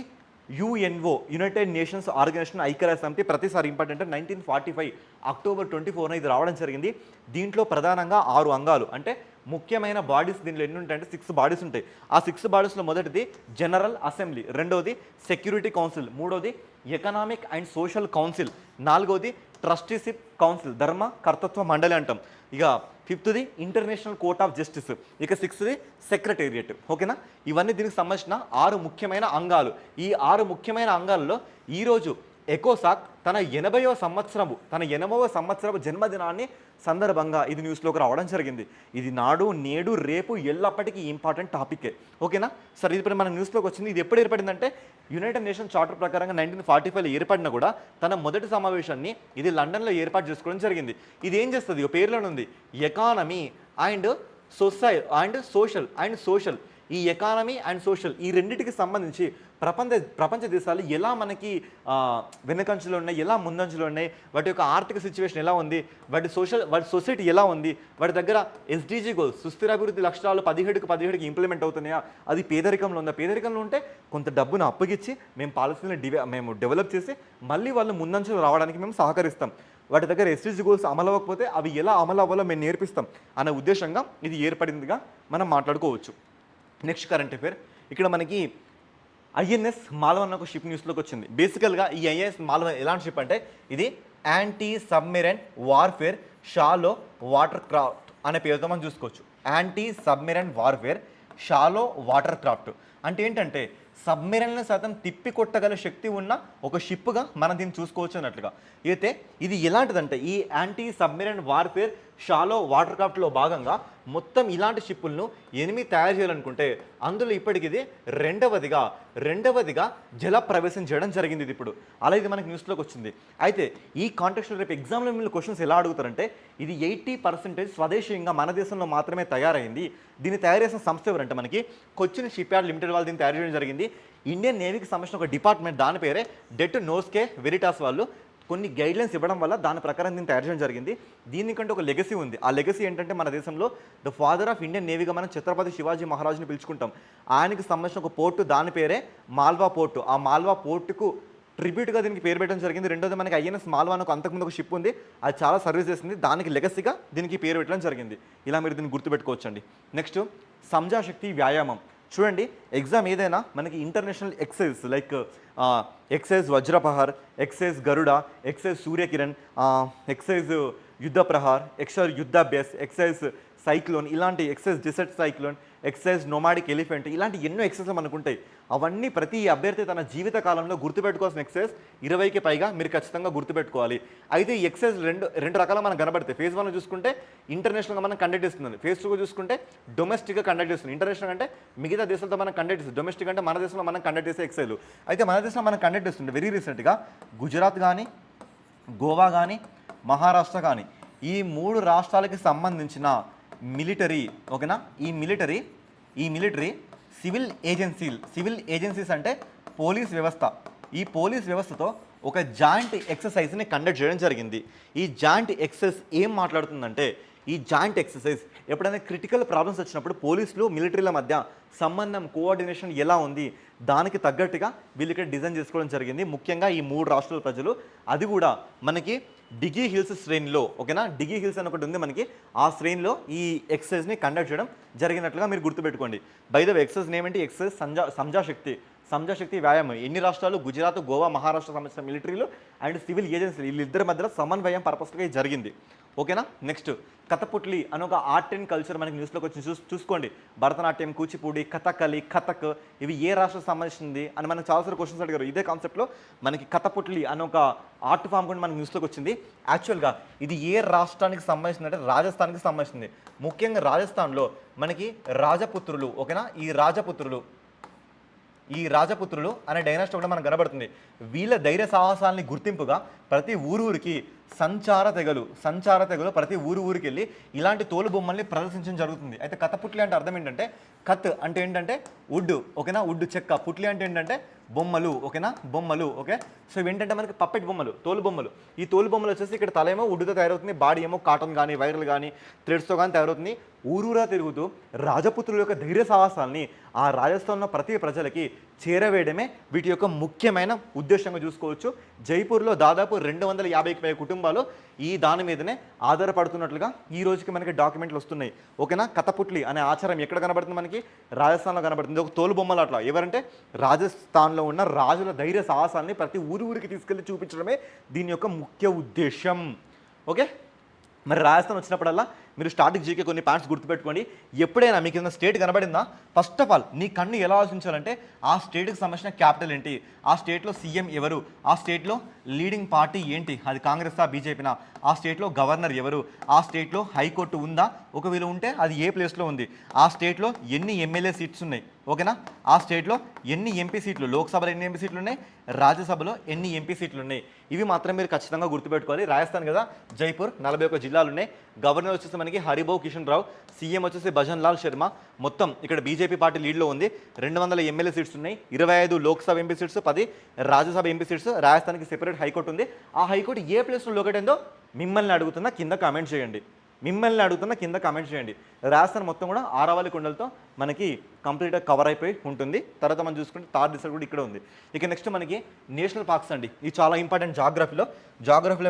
యుఎన్ఓ యునైటెడ్ నేషన్స్ ఆర్గనైజేషన్ ఐక్యరాజ్య సమితి ప్రతిసారి ఇంపార్టెంట్ 1945 అక్టోబర్ 24న ఇది రావడం జరిగింది. దీంట్లో ప్రధానంగా 6 అంగాలు అంటే ముఖ్యమైన బాడీస్ దీంట్లో ఎన్ని ఉంటాయంటే 6 బాడీస్ ఉంటాయి. ఆ 6 బాడీస్లో మొదటిది జనరల్ అసెంబ్లీ, రెండోది సెక్యూరిటీ కౌన్సిల్, మూడోది ఎకనామిక్ అండ్ సోషల్ కౌన్సిల్, నాలుగోది ట్రస్టీషిప్ కౌన్సిల్, ధర్మ కర్తృత్వ మండలి అంటాం. ఇక 5th international court of justice, ఇక 6th సెక్రటేరియట్. ఓకేనా? ఇవన్నీ దీనికి సంబంధించిన 6 ముఖ్యమైన అంగాలు. ఈ 6 ముఖ్యమైన అంగాల్లో ఈరోజు ఎకోసాక్ తన 80వ సంవత్సరపు జన్మదినాన్ని సందర్భంగా ఇది న్యూస్లోకి రావడం జరిగింది. ఇది నాడు నేడు రేపు ఎల్లప్పటికీ ఇంపార్టెంట్ టాపికే. ఓకేనా? సరే, ఇది ఇప్పుడు మన న్యూస్లోకి వచ్చింది. ఇది ఎప్పుడు ఏర్పడిందంటే యునైటెడ్ నేషన్ చార్టర్ ప్రకారంగా 1945లో ఏర్పడినా కూడా తన మొదటి సమావేశాన్ని ఇది లండన్లో ఏర్పాటు చేసుకోవడం జరిగింది. ఇది ఏం చేస్తుంది? పేరులోనే ఉంది, ఎకానమీ అండ్ సోషల్. ఈ ఎకానమీ అండ్ సోషల్ ఈ రెండింటికి సంబంధించి ప్రపంచ దేశాలు ఎలా మనకి వెనకంచులో ఉన్నాయి, ఎలా ముందంచులో ఉన్నాయి, వాటి యొక్క ఆర్థిక సిచ్యువేషన్ ఎలా ఉంది, వాటి సొసైటీ ఎలా ఉంది, వాటి దగ్గర ఎస్డీజీ గోల్స్ సుస్థిరాభివృద్ధి లక్ష్యాలు 17కి ఇంప్లిమెంట్ అవుతున్నాయా, అది పేదరికంలో ఉందా, పేదరికంలో ఉంటే కొంత డబ్బును అప్పగిచ్చి మేము పాలసీలను మేము డెవలప్ చేసి మళ్ళీ వాళ్ళు ముందంచులో రావడానికి మేము సహకరిస్తాం, వాటి దగ్గర ఎస్డీజీ గోల్స్ అమలు అవ్వకపోతే అవి ఎలా అమలు అవ్వాలో మేము నేర్పిస్తాం అనే ఉద్దేశంగా ఇది ఏర్పడిందిగా మనం మాట్లాడుకోవచ్చు. నెక్స్ట్ కరెంట్ అఫేర్, ఇక్కడ మనకి ఐఎన్ఎస్ మాల్వన్ ఒక షిప్ న్యూస్లోకి వచ్చింది. బేసికల్గా ఈ ఐఎన్ఎస్ మాల్వన్ ఎలాంటి షిప్ అంటే ఇది anti submarine warfare shallow water craft అనే పేరుతో మనం చూసుకోవచ్చు. Anti submarine warfare shallow water craft అంటే ఏంటంటే సబ్మెరైన్ల శాతం తిప్పి కొట్టగల శక్తి ఉన్న ఒక షిప్గా మనం దీన్ని చూసుకోవచ్చు అన్నట్లుగా. అయితే ఇది ఎలాంటిదంటే ఈ anti submarine warfare shallow water క్రాఫ్ట్లో భాగంగా మొత్తం ఇలాంటి షిప్పులను 8 తయారు చేయాలనుకుంటే అందులో ఇప్పటికి ఇది రెండవదిగా జల ప్రవేశం చేయడం జరిగింది ఇది ఇప్పుడు. అలా ఇది మనకి న్యూస్లోకి వచ్చింది. అయితే ఈ కాంటెక్స్ట్లో రేపు ఎగ్జామ్లో మిమ్మల్ని క్వశ్చన్స్ ఎలా అడుగుతారంటే ఇది 80% స్వదేశీయంగా మన దేశంలో మాత్రమే తయారైంది. దీన్ని తయారు చేసిన సంస్థ ఎవరంటే మనకి కొచ్చిన్ షిప్ యార్డ్ లిమిటెడ్ వాళ్ళు దీన్ని తయారు చేయడం జరిగింది. ఇండియన్ నేవీకి సంబంధించిన ఒక డిపార్ట్మెంట్, దాని పేరే డెట్ నోస్కే వెరిటాస్ వాళ్ళు కొన్ని గైడ్లైన్స్ ఇవ్వడం వల్ల దాని ప్రకారం దీన్ని తయారు చేయడం జరిగింది. దీనికంటే ఒక లెగసీ ఉంది. ఆ లెగసీ ఏంటంటే మన దేశంలో ద ఫాదర్ ఆఫ్ ఇండియన్ నేవీగా మనం ఛత్రపతి శివాజీ మహారాజుని పిలుచుకుంటాం. ఆయనకి సంబంధించిన ఒక పోర్టు, దాని పేరే మాల్వా పోర్టు. ఆ మాల్వా పోర్టుకు ట్రిబ్యూట్గా దీనికి పేరు పెట్టడం జరిగింది. రెండోది మనకి ఐఎన్ఎస్ మాల్వానికి అంతకుముందు ఒక షిప్ ఉంది, అది చాలా సర్వీస్ చేసింది, దానికి లెగసీగా దీనికి పేరు పెట్టడం జరిగింది. ఇలా మీరు దీన్ని గుర్తుపెట్టుకోవచ్చండి. నెక్స్ట్ సంజాశక్తి వ్యాయామం. చూడండి, ఎగ్జామ్ ఏదైనా మనకి international exercise like exercise Vajraprahar, exercise Garuda, exercise Suryakiran, exercise Yudh Prahar, exercise Yudhabhyas, exercise cyclone, ఇలాంటి exercise desert cyclone, exercise nomadic elephant, ఇలాంటి ఎన్నో ఎక్సైజ్లు మనకు ఉంటాయి. అవన్నీ ప్రతి అభ్యర్థి తన జీవిత కాలంలో గుర్తుపెట్టుకోవాల్సిన ఎక్సైజ్ 20కి పైగా మీరు ఖచ్చితంగా గుర్తుపెట్టుకోవాలి. అయితే ఈ ఎక్సైజ్ రెండు రకాలుగా మనకు కనబడతాయి. ఫేజ్ 1 చూసుకుంటే ఇంటర్నేషనల్గా మనం కండక్ట్ చేస్తుంది. ఫేజ్ 2 చూసుకుంటే డొమెస్టిక్గా కండక్ట్ చేస్తుంది. ఇంటర్నేషనల్ అంటే మిగతా దేశాలతో మనం కండక్ట్ చేస్తుంది. డొమెస్టిక్ అంటే మన దేశంలో మనం కండక్ట్ చేసే ఎక్సైజ్లు. అయితే మన దేశంలో మనం కండక్ట్ చేస్తుంటే వెరీ రీసెంట్గా గుజరాత్ కానీ, గోవా కానీ, మహారాష్ట్ర కానీ, ఈ 3 రాష్ట్రాలకి సంబంధించిన మిలిటరీ, ఓకేనా, ఈ మిలిటరీ సివిల్ ఏజెన్సీస్ అంటే పోలీస్ వ్యవస్థ, ఈ పోలీస్ వ్యవస్థతో ఒక జాయింట్ ఎక్సర్సైజ్ని కండక్ట్ చేయడం జరిగింది. ఈ జాయింట్ ఎక్సర్సైజ్ ఏం మాట్లాడుతుందంటే, ఈ జాయింట్ ఎక్సర్సైజ్ ఎప్పుడైనా క్రిటికల్ ప్రాబ్లమ్స్ వచ్చినప్పుడు పోలీసులు మిలిటరీల మధ్య సంబంధం, కోఆర్డినేషన్ ఎలా ఉంది, దానికి తగ్గట్టుగా వీళ్ళు ఇక్కడ డిజైన్ చేసుకోవడం జరిగింది. ముఖ్యంగా ఈ 3 రాష్ట్రాల ప్రజలు, అది కూడా మనకి డిగీ హిల్స్ శ్రేణిలో, ఓకేనా, డిగీ హిల్స్ అని ఒకటి ఉంది మనకి, ఆ శ్రేణిలో ఈ ఎక్సర్సైజ్ని కండక్ట్ చేయడం జరిగినట్లుగా మీరు గుర్తుపెట్టుకోండి. By the way exercise name ఏంటి? ఎక్సర్సైజ్ సంజాశక్తి వ్యాయామం. ఎన్ని రాష్ట్రాలు? గుజరాత్, గోవా, మహారాష్ట్ర సంబంధించిన మిలిటరీలు అండ్ సివిల్ ఏజెన్సీలు, వీళ్ళిద్దరి మధ్యలో సమన్వయం పర్పస్గా జరిగింది. ఓకేనా. నెక్స్ట్ కథపుట్లి అని ఒక ఆర్ట్ అండ్ కల్చర్ మనకి న్యూస్లోకి వచ్చి చూసుకోండి. భరతనాట్యం, కూచిపూడి, కథకళి, కథక్, ఇవి ఏ రాష్ట్రానికి సంబంధించింది అని మనకు చాలాసార్లు క్వశ్చన్స్ అడిగారు. ఇదే కాన్సెప్ట్లో మనకి కథపుట్లి అని ఒక ఆర్ట్ ఫామ్ కూడా మనకి న్యూస్లోకి వచ్చింది. యాక్చువల్గా ఇది ఏ రాష్ట్రానికి సంబంధించింది అంటే రాజస్థాన్కి సంబంధించింది. ముఖ్యంగా రాజస్థాన్లో మనకి రాజపుత్రులు, ఓకేనా, ఈ రాజపుత్రులు అనే డైనాస్టీ కూడా మనకు కనబడుతుంది. వీళ్ళ ధైర్య సాహసాలని గుర్తింపుగా ప్రతి ఊరికి సంచార తెగలు ప్రతి ఊరికి వెళ్ళి ఇలాంటి తోలు బొమ్మల్ని ప్రదర్శించడం జరుగుతుంది. అయితే కథపుట్లి అంటే అర్థం ఏంటంటే, కత్ అంటే ఏంటంటే వుడ్, ఓకేనా, వుడ్ చెక్క. పుట్లి అంటే ఏంటంటే బొమ్మలు, ఓకేనా, బొమ్మలు. ఓకే, సో ఇవేంటంటే మనకి పప్పెట్ బొమ్మలు, తోలు బొమ్మలు. ఈ తోలు బొమ్మలు వచ్చేసి ఇక్కడ తలేమో వుడ్తో తయారవుతుంది, బాడీ ఏమో కాటన్ కానీ, వైరల్ కానీ, థ్రెడ్స్తో కానీ తయారవుతుంది. ఊరూరా తిరుగుతూ రాజపుత్రుల యొక్క ధైర్య సాహసాలని ఆ రాజస్థాన్లో ప్రతి ప్రజలకి చేరవేయడమే వీటి యొక్క ముఖ్యమైన ఉద్దేశంగా చూసుకోవచ్చు. జైపూర్లో దాదాపు 250కి పైగా కుటుంబాలు ఈ దాని మీదనే ఆధారపడుతున్నట్లుగా ఈ రోజుకి మనకి డాక్యుమెంట్లు వస్తున్నాయి. ఓకేనా. కథపుట్లి అనే ఆచారం ఎక్కడ కనబడుతుంది? మనకి రాజస్థాన్లో కనబడుతుంది. ఒక తోలు బొమ్మలు అట్లా. ఎవరంటే రాజస్థాన్లో ఉన్న రాజుల ధైర్య సాహసాన్ని ప్రతి ఊరికి తీసుకెళ్ళి చూపించడమే దీని యొక్క ముఖ్య ఉద్దేశం. ఓకే, మరి రాజస్థాన్ వచ్చినప్పుడల్లా మీరు స్టార్టింగ్ జీకే కొన్ని పాయింట్స్ గుర్తుపెట్టుకోండి. ఎప్పుడైనా మీకు ఏదైనా స్టేట్ కనబడిందా, ఫస్ట్ ఆఫ్ ఆల్ నీ కన్ను ఎలా ఆలోచించాలంటే ఆ స్టేట్కి సంబంధించిన క్యాపిటల్ ఏంటి, ఆ స్టేట్లో సీఎం ఎవరు, ఆ స్టేట్లో లీడింగ్ పార్టీ ఏంటి, అది కాంగ్రెసా బీజేపీనా, ఆ స్టేట్లో గవర్నర్ ఎవరు, ఆ స్టేట్లో హైకోర్టు ఉందా, ఒకవేళ ఉంటే అది ఏ ప్లేస్లో ఉంది, ఆ స్టేట్లో ఎన్ని ఎమ్మెల్యే సీట్స్ ఉన్నాయి, ఓకేనా, ఆ స్టేట్లో ఎన్ని ఎంపీ సీట్లు, లోక్సభలో ఎన్ని ఎంపీ సీట్లు ఉన్నాయి, రాజ్యసభలో ఎన్ని ఎంపీ సీట్లు ఉన్నాయి. ఇవి మాత్రం మీరు ఖచ్చితంగా గుర్తుపెట్టుకోవాలి. రాజస్థాన్ కదా, జైపూర్ 41 జిల్లాలు ఉన్నాయి. గవర్నర్ వచ్చేసి మనకి హరిభౌ కిషన్ రావు, సీఎం వచ్చేసి భజన్ లాల్ శర్మ. మొత్తం ఇక్కడ బీజేపీ పార్టీ లీడ్లో ఉంది. 200 ఎమ్మెల్యే సీట్స్ ఉన్నాయి, 25 Lok Sabha MP seats, 10 Rajya Sabha MP seats. రాజస్థాన్కి సెపరేట్ హైకోర్టు ఉంది. ఆ హైకోర్టు ఏ ప్లేస్లో లొకేట్ అయిందో మిమ్మల్ని అడుగుతున్నా కింద కామెంట్ చేయండి. రాజస్థాన్ మొత్తం కూడా ఆరావళి కొండలతో మనకి కంప్లీట్గా కవర్ అయిపోయి ఉంటుంది. తర్వాత మనం చూసుకుంటే థార్ దిశ కూడా ఇక్కడ ఉంది. ఇక నెక్స్ట్ మనకి నేషనల్ పార్క్స్ అండి. ఇది చాలా ఇంపార్టెంట్ జాగ్రఫీలో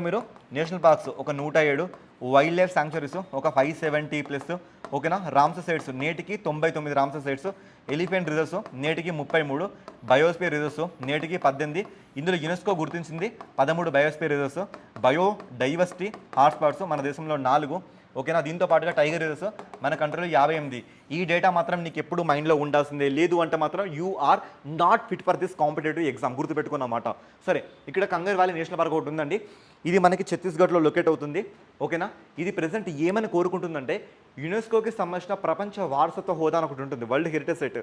మీరు నేషనల్ పార్క్స్ ఒక 107, వైల్డ్ లైఫ్ శాంక్చురీస్ ఒక 570+, ఓకేనా, రామ్సర్ సైట్స్ నేటికి 99 రామ్సర్ సైట్స్, ఎలిఫెంట్ రిజర్వ్స్ నేటికి 33, బయోస్పియర్ రిజర్వ్స్ నేటికి 18. ఇందులో యునెస్కో గుర్తించింది 13 బయోస్పియర్ రిజర్వ్స్. బయోడైవర్సిటీ హాట్స్పాట్స్ మన దేశంలో 4, ఓకేనా. దీంతో పాటుగా టైగర్ రిజర్వ్స్ మన కంట్రీలో 58. ఈ డేటా మాత్రం నీకు ఎప్పుడు మైండ్లో ఉండాల్సిందే. లేదు అంటే మాత్రం you are not fit for this competitive exam, గుర్తుపెట్టుకున్నమాట. సరే, ఇక్కడ కంగర్ వ్యాలీ నేషనల్ పార్క్ ఒకటి ఉందండి. ఇది మనకి ఛత్తీస్గఢ్లో లొకేట్ అవుతుంది, ఓకేనా. ఇది ప్రెసెంట్ ఏమని కోరుకుంటుందంటే యునెస్కోకి సంబంధించిన ప్రపంచ వారసత్వ హోదా అని ఒకటి ఉంటుంది, వరల్డ్ హెరిటేజ్ సైట్.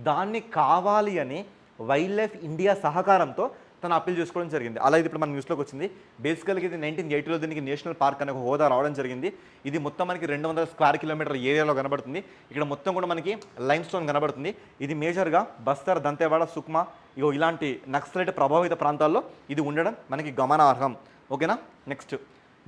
దాన్ని కావాలి అని వైల్డ్ లైఫ్ ఇండియా సహకారంతో తను అప్పీల్ చేసుకోవడం జరిగింది. అలా ఇది ఇప్పుడు మన న్యూస్లోకి వచ్చింది. బేసికల్గా ఇది 1980లో దీనికి నేషనల్ పార్క్ అనే ఒక హోదా రావడం జరిగింది. ఇది మొత్తం మనకి 200 స్క్వేర్ కిలోమీటర్ ఏరియాలో కనబడుతుంది. ఇక్కడ మొత్తం కూడా మనకి లైమ్ స్టోన్ కనబడుతుంది. ఇది మేజర్గా బస్తర్, దంతేవాడ, సుక్మా ఇలాంటి నక్సలైట్ ప్రభావిత ప్రాంతాల్లో ఇది ఉండడం మనకి గమనార్హం, ఓకేనా. నెక్స్ట్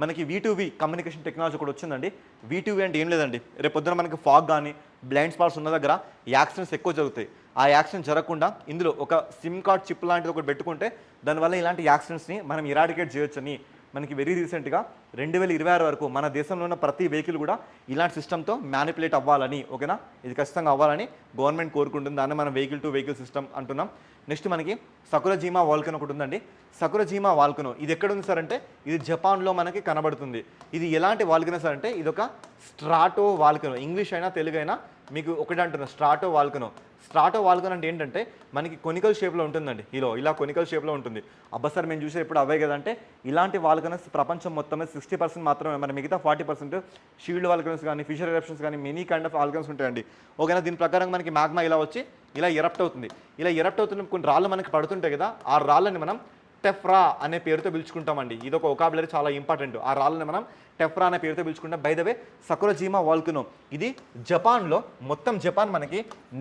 మనకి V2V కమ్యూనికేషన్ టెక్నాలజీ కూడా వచ్చిందండి. V2V అంటే ఏం లేదండి, రేపు పొద్దున మనకి ఫాగ్ కానీ బ్లైండ్ స్పాట్స్ ఉన్న దగ్గర యాక్సిడెంట్స్ ఎక్కువ జరుగుతాయి. ఆ యాక్సిడెంట్ జరగకుండా ఇందులో ఒక సిమ్ కార్డ్ చిప్ లాంటిది ఒకటి పెట్టుకుంటే దానివల్ల ఇలాంటి యాక్సిడెంట్స్ని మనం ఇరాడికేట్ చేయొచ్చని మనకి వెరీ రీసెంట్గా 2026 వరకు మన దేశంలో ఉన్న ప్రతి వెహికల్ కూడా ఇలాంటి సిస్టమ్తో మ్యానిపులేట్ అవ్వాలని, ఓకేనా, ఇది ఖచ్చితంగా అవ్వాలని గవర్నమెంట్ కోరుకుంటుంది. దాన్ని మనం వెహికల్ టు వెహికల్ సిస్టమ్ అంటున్నాం. నెక్స్ట్ మనకి సకురజీమా వాల్కనో ఒకటి ఉందండి. సకురజీమా వాల్కనో ఇది ఎక్కడ ఉంది సార్ అంటే ఇది జపాన్లో మనకి కనబడుతుంది. ఇది ఎలాంటి వాల్కనో సార్ అంటే ఇది ఒక స్ట్రాటో వాల్కనో. ఇంగ్లీష్ అయినా తెలుగు అయినా మీకు ఒకటి అంటున్నా, స్ట్రాటో వాల్కనో. స్ట్రాటో వాల్కనో అంటే ఏంటంటే మనకి కొనికల్ షేప్లో ఉంటుందండి. ఇలా కొనికల్ షేప్లో ఉంటుంది. అబ్బా సార్ మేము చూసే ఇప్పుడు అవే కదంటే ఇలాంటి వాల్కనోస్ ప్రపంచం మొత్తం 60% మాత్రమే, మన మిగతా 40% షీల్డ్ వాల్కనోస్ కానీ ఫిషర్ ఎరప్షన్స్ కానీ మెనీ కైండ్ ఆఫ్ వాల్కనోస్ ఉంటాయండి. ఓకేనా, దీని ప్రకారం మనకి మ్యాగ్మా ఇలా వచ్చి ఇలా ఎరప్ట్ అవుతుంది. ఇలా ఎరప్ట్ అవుతున్న కొన్ని రాళ్ళు మనకి పడుతుంటాయి కదా, ఆ రాళ్ళని మనం టెఫ్రా అనే పేరుతో పిలుచుకుంటామండి. ఇది ఒక వొకాబులరీ చాలా ఇంపార్టెంట్. ఆ రాళ్ళని మనం టెఫ్రా అనే పేరుతో పిలుచుకుంటాం. బై ద వే సకురజీమా వాల్కనో ఇది జపాన్లో, మొత్తం జపాన్ మనకి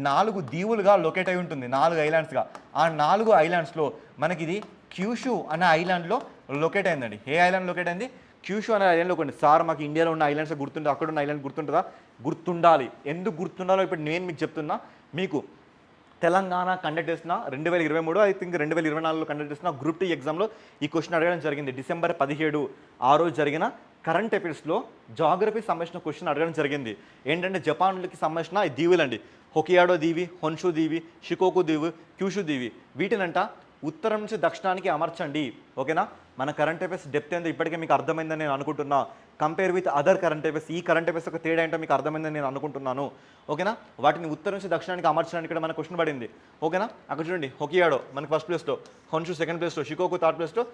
4 దీవులుగా లొకేట్ అయి ఉంటుంది, 4 ఐలాండ్స్గా. ఆ 4 ఐలాండ్స్లో మనకి ఇది క్యూషు అనే ఐలాండ్లో లొకేట్ అయిందండి. ఏ ఐలాండ్ లొకేట్ అయింది? క్యూషు అనే ఐలాండ్లో. కొన్ని సార్ మాకు ఇండియాలో ఉన్న ఐలాండ్స్ గుర్తుంటే అక్కడ ఉన్న ఐలాండ్ గుర్తుంటుందా? గుర్తుండాలి. ఎందుకు గుర్తుండాలో ఇప్పుడు నేను మీకు చెప్తున్నా. మీకు తెలంగాణ కండక్ట్ చేసిన 2023 ఐ థింక్ 2024లో కండక్ట్ చేసిన గ్రూప్ 2 ఎగ్జామ్లో ఈ క్వశ్చన్ అడగడం జరిగింది. డిసెంబర్ 17 ఆ రోజు జరిగిన కరెంట్ అఫైర్స్లో జాగ్రఫీ సంబంధించిన క్వశ్చన్ అడగడం జరిగింది. ఏంటంటే జపాన్కి సంబంధించిన ఈ దీవులండి. హొకియాడో దీవి, హొన్షు దీవి, షికోకు దీవి, క్యూషు దీవి, వీటినంట ఉత్తరం నుంచి దక్షిణానికి అమర్చండి. ఓకేనా, మన కరెంట్ అఫైర్స్ డెప్త్ ఏందో ఇప్పటికే మీకు అర్థమైందని నేను అనుకుంటున్నా. Compare with other current affairs, ఈ కరెంట్ అఫైర్స్ ఒక తేడా ఏంటో మీకు అర్థమైందని నేను అనుకుంటున్నాను. ఓకేనా, వాటిని ఉత్తరం నుంచి దక్షిణానికి అమర్చడానికి ఇక్కడ మన క్వశ్చన్ పడింది. ఓకేనా, అక్కడ చూడండి హొకియాడో మనకి ఫస్ట్ ప్లేస్లో, హొన్షు సెకండ్ ప్లేస్లో, షికోకు థర్డ్ ప్లేస్లో,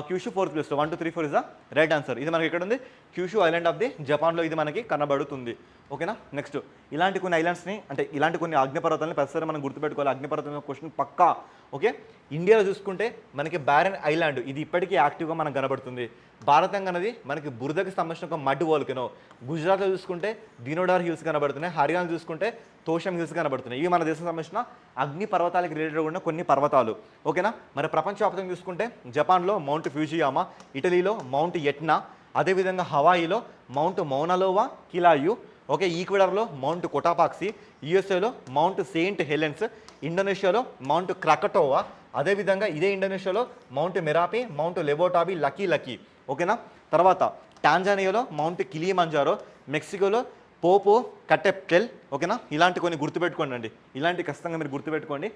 క్యూషు ఫోర్త్ ప్లేస్లో. 1 2 3 4 ఇస్ ద రైట్ ఆన్సర్. ఇది మనకి ఎక్కడ ఉంది? క్యూషు ఐలాండ్ ఆఫ్ ది జపాన్లో ఇది మనకి కనబడుతుంది. ఓకేనా, నెక్స్ట్ ఇలాంటి కొన్ని ఐలాండ్స్ని అంటే ఇలాంటి కొన్ని అగ్నిపర్వతాలని ప్రతిసారి మనం గుర్తుపెట్టుకోవాలి. అగ్నిపర్వతం క్వశ్చన్ పక్కా. ఓకే, ఇండియాలో చూసుకుంటే మనకి బ్యారన్ ఐలాండ్ ఇది ఇప్పటికీ యాక్టివ్గా మనకు కనబడుతుంది. భారతం అనేది మనకి బురదకి సంబంధించిన ఒక మడ్ వాల్కనో. గుజరాత్లో చూసుకుంటే దినోడార్ హిల్స్ కనబడుతున్నాయి. హర్యానా చూసుకుంటే తోషం హిల్స్ కనబడుతున్నాయి. ఇవి మన దేశం సంబంధించిన అగ్ని పర్వతాలకు రిలేటెడ్ ఉన్న కొన్ని పర్వతాలు. ఓకేనా, మరి ప్రపంచవ్యాప్తంగా చూసుకుంటే జపాన్లో మౌంట్ ఫ్యూజియామా, ఇటలీలో మౌంట్ ఎట్నా, అదేవిధంగా హవాయిలో మౌంట్ మౌనలోవా కిలాయు, ఓకే, ఈక్వెడార్లో మౌంట్ కొటాపాక్సి, యుఎస్ఏలో మౌంట్ సెయింట్ హెలెన్స్, ఇండోనేషియాలో మౌంట్ క్రకటోవా, అదేవిధంగా ఇదే ఇండోనేషియాలో mount Merapi, mount Lewotobi, Laki. ఓకేనా, తర్వాత టాంజానియాలో మౌంట్ కిలిమంజారో, మెక్సికోలో పోపో కటెప్టెల్. ఓకేనా, ఇలాంటి కొన్ని గుర్తుపెట్టుకోండి అండి, ఇలాంటి ఖచ్చితంగా మీరు గుర్తుపెట్టుకోండి.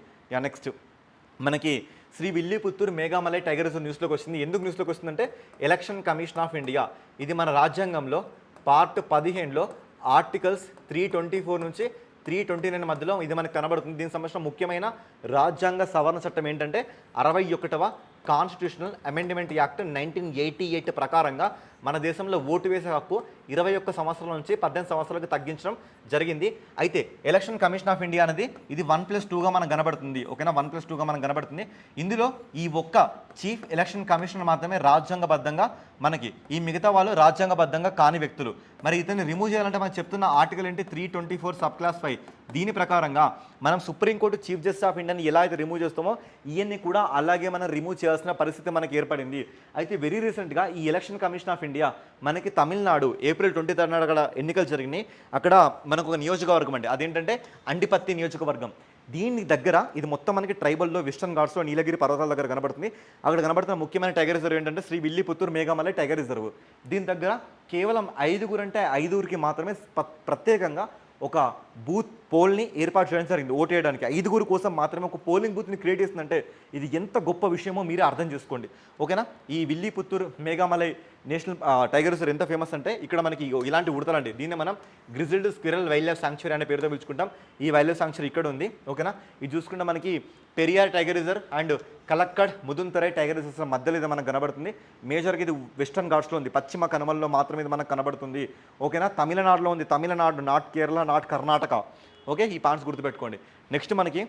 నెక్స్ట్ మనకి శ్రీ విల్లిపుత్తూరు మేఘామలై టైగర్ రిజర్వ్ న్యూస్లోకి వచ్చింది. ఎందుకు న్యూస్లోకి వస్తుందంటే ఎలక్షన్ కమిషన్ ఆఫ్ ఇండియా ఇది మన రాజ్యాంగంలో పార్ట్ 15లో ఆర్టికల్స్ 324 నుంచి 329 మధ్యలో ఇది మనకు కనబడుతుంది. దీనికి సంబంధించిన ముఖ్యమైన రాజ్యాంగ సవరణ చట్టం ఏంటంటే 61వ కాన్స్టిట్యూషనల్ అమెండ్మెంట్ యాక్ట్ 1988 ప్రకారంగా మన దేశంలో ఓటు వేసే హక్కు 21 సంవత్సరాల నుంచి 18 సంవత్సరాలకు తగ్గించడం జరిగింది. అయితే ఎలక్షన్ కమిషన్ ఆఫ్ ఇండియా అనేది ఇది 1+2గా మనకు కనబడుతుంది. ఓకేనా, 1+2గా మనకు కనబడుతుంది. ఇందులో ఈ ఒక్క చీఫ్ ఎలక్షన్ కమిషనర్ మాత్రమే రాజ్యాంగబద్ధంగా మనకి, ఈ మిగతా వాళ్ళు రాజ్యాంగబద్ధంగా కాని వ్యక్తులు. మరి ఇతన్ని రిమూవ్ చేయాలంటే మనకు చెప్తున్న ఆర్టికల్ ఏంటి? 324 సబ్ క్లాస్ 5. దీని ప్రకారంగా మనం సుప్రీంకోర్టు చీఫ్ జస్టిస్ ఆఫ్ ఇండియాని ఎలా అయితే రిమూవ్ చేస్తామో ఇవన్నీ కూడా అలాగే మనం రిమూవ్ చేయాల్సిన పరిస్థితి మనకి ఏర్పడింది. అయితే వెరీ రీసెంట్గా ఈ ఎలక్షన్ కమిషన్ ఆఫ్ ఇండియా మనకి తమిళనాడు ఏప్రిల్ 23 అక్కడ ఎన్నికలు జరిగినాయి. అక్కడ మనకు ఒక నియోజకవర్గం అండి, అదేంటంటే అండిపత్తి నియోజకవర్గం. దీని దగ్గర ఇది మొత్తం మనకి ట్రైబల్లో వెస్టర్న్ ఘాట్స్లో నీలగిరి పర్వతాల దగ్గర కనబడుతుంది. అక్కడ కనబడుతున్న ముఖ్యమైన టైగర్ రిజర్వ్ ఏంటంటే శ్రీ విల్లిపుత్తూరు మేఘామలై టైగర్ రిజర్వ్. దీని దగ్గర కేవలం 5 అంటే 5కి మాత్రమే ప్రత్యేకంగా ఒక బూత్ పోల్ని ఏర్పాటు చేయడం జరిగింది. ఓటు వేయడానికి 5 కోసం మాత్రమే ఒక పోలింగ్ బూత్ని క్రియేట్ చేస్తుందంటే ఇది ఎంత గొప్ప విషయమో మీరే అర్థం చేసుకోండి. ఓకేనా, ఈ విల్లిపుత్తూరు మేఘామలై నేషనల్ టైగర్ రిజర్వ్ ఎంత ఫేమస్ అంటే ఇక్కడ మనకి ఇలాంటి ఉడతలండి. దీన్ని మనం గ్రిజిల్డ్ స్క్విరల్ వైల్డ్ లైఫ్ శాంక్చురీ అనే పేరుతో పిలుచుకుంటాం. ఈ వైల్డ్ లైఫ్ శాంక్చురీ ఇక్కడ ఉంది. ఓకేనా, ఇది చూసుకుంటే మనకి Periyar tiger reserve and Kalakkad Mundanthurai tiger reserves మధ్యలో ఇది మనకు కనబడుతుంది. మేజర్గా ఇది వెస్టర్న్ ఘాట్స్లో ఉంది, పశ్చిమ కనుమల్లో మాత్రమే ఇది మనకు కనబడుతుంది. ఓకేనా, తమిళనాడులో ఉంది, Tamil Nadu, not Kerala, not Karnataka. Okay, ఈ పాయింట్స్ గుర్తుపెట్టుకోండి. నెక్స్ట్ మనకి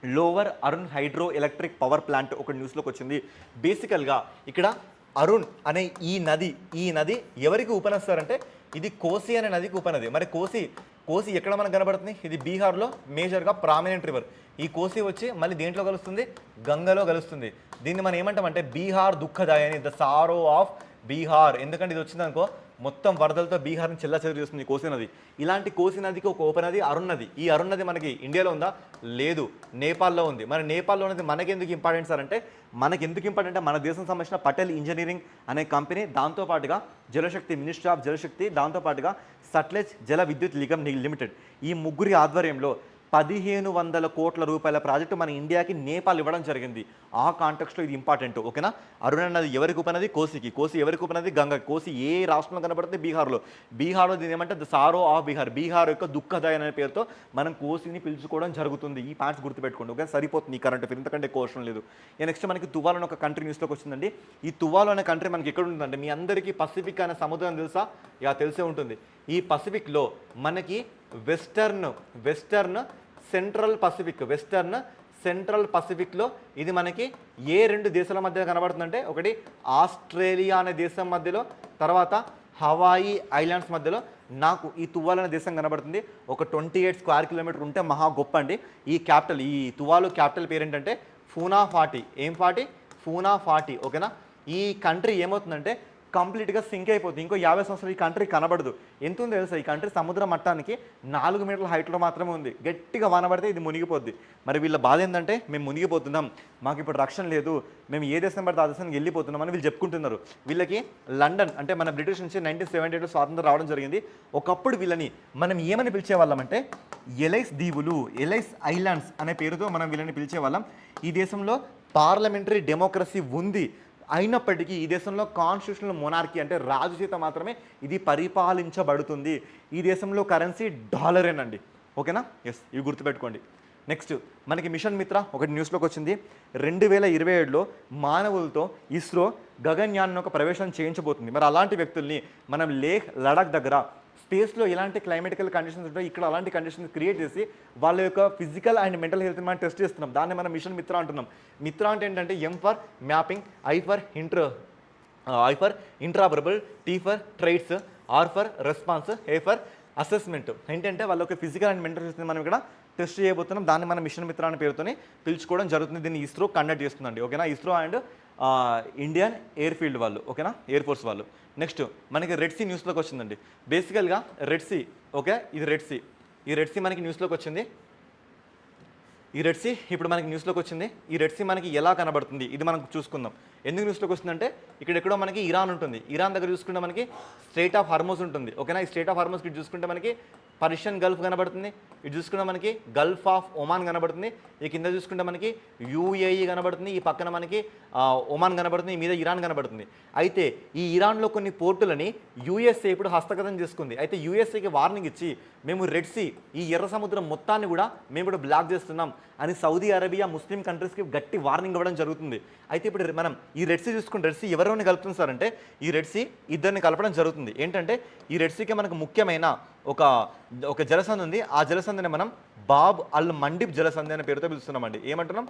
lower Arun hydro electric power plant ఒక న్యూస్లోకి వచ్చింది. బేసికల్గా ఇక్కడ అరుణ్ అనే ఈ నది ఎవరికి ఉపనస్తారంటే ఇది కోసి అనే నదికి ఉపనది. మరి కోసి ఎక్కడ మనకు కనబడుతుంది? ఇది బీహార్లో మేజర్గా ప్రామినెంట్ రివర్. ఈ కోసి వచ్చి మళ్ళీ దేంట్లో కలుస్తుంది? గంగలో కలుస్తుంది. దీన్ని మనం ఏమంటామంటే బీహార్ దుఃఖదాయని, ద సారో ఆఫ్ బీహార్. ఎందుకంటే ఇది వచ్చిందనుకో మొత్తం వరదలతో బీహార్ని చెల్లాచెదురు చేస్తుంది కోసి నది. ఇలాంటి కోసి నదికి ఒక ఉపనది అరుణ్ నది. ఈ అరుణ్ నది మనకి ఇండియాలో ఉందా? లేదు, నేపాల్లో ఉంది. మరి నేపాల్లో ఉన్నది మనకెందుకు ఇంపార్టెంట్ సార్ అంటే, మనకి ఎందుకు ఇంపార్టెంట్ అంటే మన దేశం సంబంధించిన పటేల్ ఇంజనీరింగ్ అనే కంపెనీ, దాంతోపాటుగా జలశక్తి, మినిస్ట్రీ ఆఫ్ జలశక్తి, దాంతోపాటుగా సట్లెజ్ జల విద్యుత్ నిగమ్ లిమిటెడ్, ఈ ముగ్గురి ఆధ్వర్యంలో 1500 కోట్ల రూపాయల ప్రాజెక్టు మన ఇండియాకి నేపాల్ ఇవ్వడం జరిగింది. ఆ కాంటెక్స్లో ఇది ఇంపార్టెంట్, ఓకేనా? అరుణ నది ఎవరికి ఉపనది? కోసికి. కోసి ఎవరికి ఉపనది? గంగ. కోసి ఏ రాష్ట్రంలో కనబడుతుంది? బీహార్లో. బీహార్లో దీని ఏమంటే the sorrow of Bihar, Bihar యొక్క దుఃఖదాయ అనే పేరుతో మనం కోసిని పిలుచుకోవడం జరుగుతుంది. ఈ పాయింట్స్ గుర్తుపెట్టుకోండి, ఓకే? సరిపోతుంది ఈ కరెంట్ అఫేర్, ఇంతకంటే ఎక్కువ అవసరం లేదు. నెక్స్ట్ మనకి తువాలు అనే ఒక కంట్రీ న్యూస్లోకి వచ్చిందండి. ఈ తువాలు అనే కంట్రీ మనకి ఎక్కడ ఉంటుందంటే, మీ అందరికీ పసిఫిక్ అనే సముద్రం తెలుసా? యా, తెలిసే ఉంటుంది. ఈ పసిఫిక్లో మనకి వెస్టర్న్ సెంట్రల్ పసిఫిక్లో ఇది మనకి ఏ రెండు దేశాల మధ్య కనబడుతుందంటే, ఒకటి ఆస్ట్రేలియా అనే దేశం మధ్యలో, తర్వాత హవాయి ఐలాండ్స్ మధ్యలో నాకు ఈ తువాలు అనే దేశం కనబడుతుంది. ఒక 28 స్క్వేర్ కిలోమీటర్ ఉంటే మహా గొప్ప అండి. ఈ తువాలు క్యాపిటల్ పేరు ఏంటంటే ఫూనాఫాటి. ఏం ఫాటి? ఫూనాఫాటి, ఓకేనా? ఈ కంట్రీ ఏమవుతుందంటే కంప్లీట్గా సింక్ అయిపోతుంది. ఇంకో 50 సంవత్సరాలు ఈ కంట్రీ కనబడదు. ఎంత ఉందో తెలుసా? ఈ కంట్రీ సముద్ర మట్టానికి 4 మీటర్ల హైట్లో మాత్రమే ఉంది. గట్టిగా వానబడితే ఇది మునిగిపోద్ది. మరి వీళ్ళ బాధ ఏంటంటే, మేము మునిగిపోతున్నాం, మాకు ఇప్పుడు రక్షణ లేదు, మేము ఏ దేశం పడితే ఆ దేశానికి వెళ్ళిపోతున్నాం అని వీళ్ళు చెప్పుకుంటున్నారు. వీళ్ళకి లండన్ అంటే మన బ్రిటిష్ నుంచి 1978లో స్వాతంత్రం రావడం జరిగింది. ఒకప్పుడు వీళ్ళని మనం ఏమని పిలిచేవాళ్ళం అంటే, ఎలైస్ దీవులు, ఎలైస్ ఐలాండ్స్ అనే పేరుతో మనం వీళ్ళని పిలిచేవాళ్ళం. ఈ దేశంలో పార్లమెంటరీ డెమోక్రసీ ఉంది. అయినప్పటికీ ఈ దేశంలో కాన్స్టిట్యూషనల్ మొనార్కీ అంటే రాజు చేత మాత్రమే ఇది పరిపాలించబడుతుంది. ఈ దేశంలో కరెన్సీ డాలరేనండి, ఓకేనా? ఎస్, ఇవి గుర్తుపెట్టుకోండి. నెక్స్ట్ మనకి మిషన్ మిత్ర ఒకటి న్యూస్లోకి వచ్చింది. 2027లో మానవులతో ఇస్రో గగన్యాన్ ఒక ప్రవేశం చేయించబోతుంది. మరి అలాంటి వ్యక్తుల్ని మనం లేహ్, లడాక్ దగ్గర స్పేస్లో ఎలాంటి క్లైమేటికల్ కండిషన్స్ ఉంటాయో ఇక్కడ అలాంటి కండిషన్స్ క్రియేట్ చేసి వాళ్ళ యొక్క ఫిజికల్ అండ్ మెంటల్ హెల్త్ని మనం టెస్ట్ చేస్తున్నాం. దాన్ని మనం మిషన్ మిత్ర అంటున్నాం. మిత్ర అంటే ఏంటంటే, M for mapping, I for interoperable, T for traits, R for response, A for assessment. ఏంటంటే వాళ్ళ యొక్క ఫిజికల్ అండ్ మెంటల్ హెల్త్ని మనం ఇక్కడ టెస్ట్ చేయబోతున్నాం. దాన్ని మనం మిషన్ మిత్ర అనే పేరుతోనే పిలుచుకోవడం జరుగుతుంది. దీన్ని ఇస్రో కండక్ట్ చేస్తుందండి, ఓకేనా? ISRO and Indian air field వాళ్ళు, ఓకేనా? ఎయిర్ ఫోర్స్ వాళ్ళు. నెక్స్ట్ మనకి రెడ్ సీ న్యూస్లోకి వచ్చిందండి. బేసికల్గా రెడ్ సీ, ఓకే, ఇది రెడ్ సీ. ఈ రెడ్ సీ మనకి న్యూస్లోకి వచ్చింది. ఈ రెడ్ సీ ఇప్పుడు మనకి న్యూస్లోకి వచ్చింది. ఈ రెడ్ సీ మనకి ఎలా కనబడుతుంది ఇది మనం చూసుకుందాం. ఎందుకు న్యూస్లోకి వస్తుందంటే, ఇక్కడ ఎక్కడో మనకి ఇరాన్ ఉంటుంది. ఇరాన్ దగ్గర చూసుకుంటే మనకి స్ట్రైట్ ఆఫ్ హార్మోస్ ఉంటుంది, ఓకేనా? ఈ స్ట్రైట్ ఆఫ్ హార్మోస్ ఇటు చూసుకుంటే మనకి పర్షియన్ గల్ఫ్ కనబడుతుంది. ఇటు చూసుకుంటే మనకి గల్ఫ్ ఆఫ్ ఒమాన్ కనబడుతుంది. ఈ కింద చూసుకుంటే మనకి యూఏఈ కనబడుతుంది. ఈ పక్కన మనకి ఒమాన్ కనబడుతుంది. ఈ మీద ఇరాన్ కనబడుతుంది. అయితే ఈ ఇరాన్లో కొన్ని పోర్టులని యూఎస్ఏ ఇప్పుడు హస్తగతం చేసుకుంది. అయితే యూఎస్ఏకి వార్నింగ్ ఇచ్చి, మేము రెడ్ సీ, ఈ ఎర్ర సముద్రం మొత్తాన్ని కూడా మేము ఇప్పుడు బ్లాక్ చేస్తున్నాం అని సౌదీ అరేబియా, ముస్లిం కంట్రీస్కి గట్టి వార్నింగ్ ఇవ్వడం జరుగుతుంది. అయితే ఇప్పుడు మనం ఈ రెడ్ సీ చూసుకుంటే, రెడ్ సీ ఎవరెవరిని కలుపుతుంది సార్ అంటే, ఈ రెడ్ సీ ఇద్దరిని కలపడం జరుగుతుంది. ఏంటంటే ఈ రెడ్ సీకి మనకు ముఖ్యమైన ఒక జలసంధి ఉంది. ఆ జలసంధిని మనం బాబ్ అల్ మండిబ్ జలసంధి అనే పేరుతో పిలుస్తున్నామండి. ఏమంటున్నాం?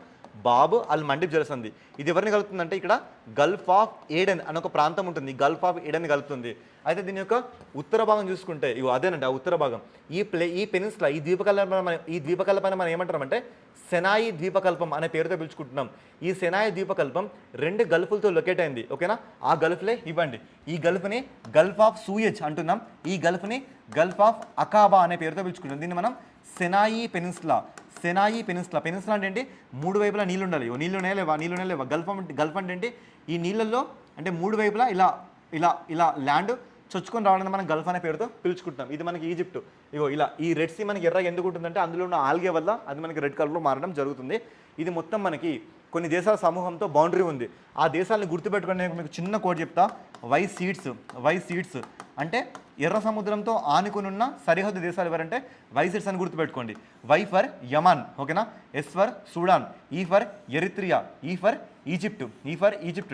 బాబ్ అల్ మండిబ్ జలసంధి. ఇది ఎవరిని కలుపుతుందంటే, ఇక్కడ గల్ఫ్ ఆఫ్ ఏడెన్ అనే ఒక ప్రాంతం ఉంటుంది, గల్ఫ్ ఆఫ్ ఏడెన్ కలుపుతుంది. అయితే దీని యొక్క ఉత్తర భాగం చూసుకుంటే, ఇగో అదేనండి ఆ ఉత్తర భాగం. ఈ పెనిన్సులా, ఈ ద్వీపకల్పాన్ని మనం ఏమంటామంటే సెనాయి ద్వీపకల్పం అనే పేరుతో పిలుచుకుంటున్నాం. ఈ సెనాయి ద్వీపకల్పం 2 గల్ఫులతో లొకేట్ అయింది, ఓకేనా? ఆ గల్ఫ్లే ఇవ్వండి. ఈ గల్ఫ్ని గల్ఫ్ ఆఫ్ సూయజ్ అంటున్నాం. ఈ గల్ఫ్ని గల్ఫ్ ఆఫ్ అకాబా అనే పేరుతో పిలుచుకుంటాం. దీన్ని మనం సెనాయి పెనిన్సులా అంటే ఏంటి? 3 వైపులా నీళ్ళు ఉండాలి. నీళ్ళు లేవా? గల్ఫ్ అంటే ఏంటి? ఈ నీళ్ళల్లో అంటే 3 వైపులా ఇలా ల్యాండ్ చొచ్చుకొని రావడానికి మనం గల్ఫ్ అనే పేరుతో పిలుచుకుంటాం. ఇది మనకి ఈజిప్ట్. ఇగో ఇలా ఈ రెడ్ సీ మనకి ఎర్రగా ఎందుకు ఉంటుందంటే, అందులో ఉన్న ఆల్గే వల్ల అది మనకి రెడ్ కలర్లో మారడం జరుగుతుంది. ఇది మొత్తం మనకి కొన్ని దేశాల సమూహంతో బౌండరీ ఉంది. ఆ దేశాలను గుర్తుపెట్టుకుని మీకు చిన్న కోడ్ చెప్తా. వై సీడ్స్ అంటే ఎర్ర సముద్రంతో ఆనుకుని ఉన్న సరిహద్దు దేశాలు ఎవరంటే వై సీడ్స్ అని గుర్తుపెట్టుకోండి. వై ఫర్ యమన్, ఓకేనా? S for Sudan, E for Eritrea, E for Egypt,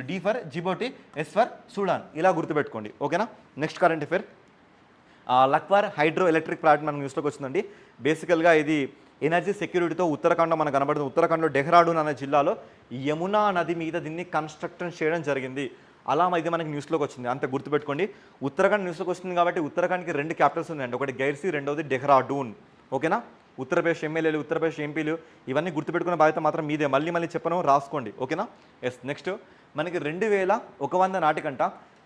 D for Djibouti, S for Sudan. ఇలా గుర్తుపెట్టుకోండి, ఓకేనా? Next current affair, Lakhwar hydro electric project మన న్యూస్లోకి వచ్చిందండి. బేసికల్గా ఇది ఎనర్జీ సెక్యూరిటీతో ఉత్తరాఖండ్లో మనకు కనబడుతుంది. ఉత్తరాఖండ్లో డెహ్రాడూన్ అనే జిల్లాలో యమునా నది మీద దీన్ని కన్స్ట్రక్షన్ చేయడం జరిగింది. అలా ఇది మనకి న్యూస్లోకి వచ్చింది, అంత గుర్తుపెట్టుకోండి. ఉత్తరాఖండ్ న్యూస్లోకి వచ్చింది కాబట్టి ఉత్తరాఖండ్కి 2 క్యాపిటల్స్ ఉన్నాయండి. ఒకటి గైర్సీ, రెండవది డెహ్రాడూన్, ఓకేనా? ఉత్తరప్రదేశ్ ఎమ్మెల్యేలు, ఉత్తరప్రదేశ్ ఎంపీలు ఇవన్నీ గుర్తుపెట్టుకునే బాధ్యత మాత్రం మీదే. మళ్ళీ చెప్పను, రాసుకోండి, ఓకేనా? ఎస్. నెక్స్ట్ మనకి 2100 నాటికంట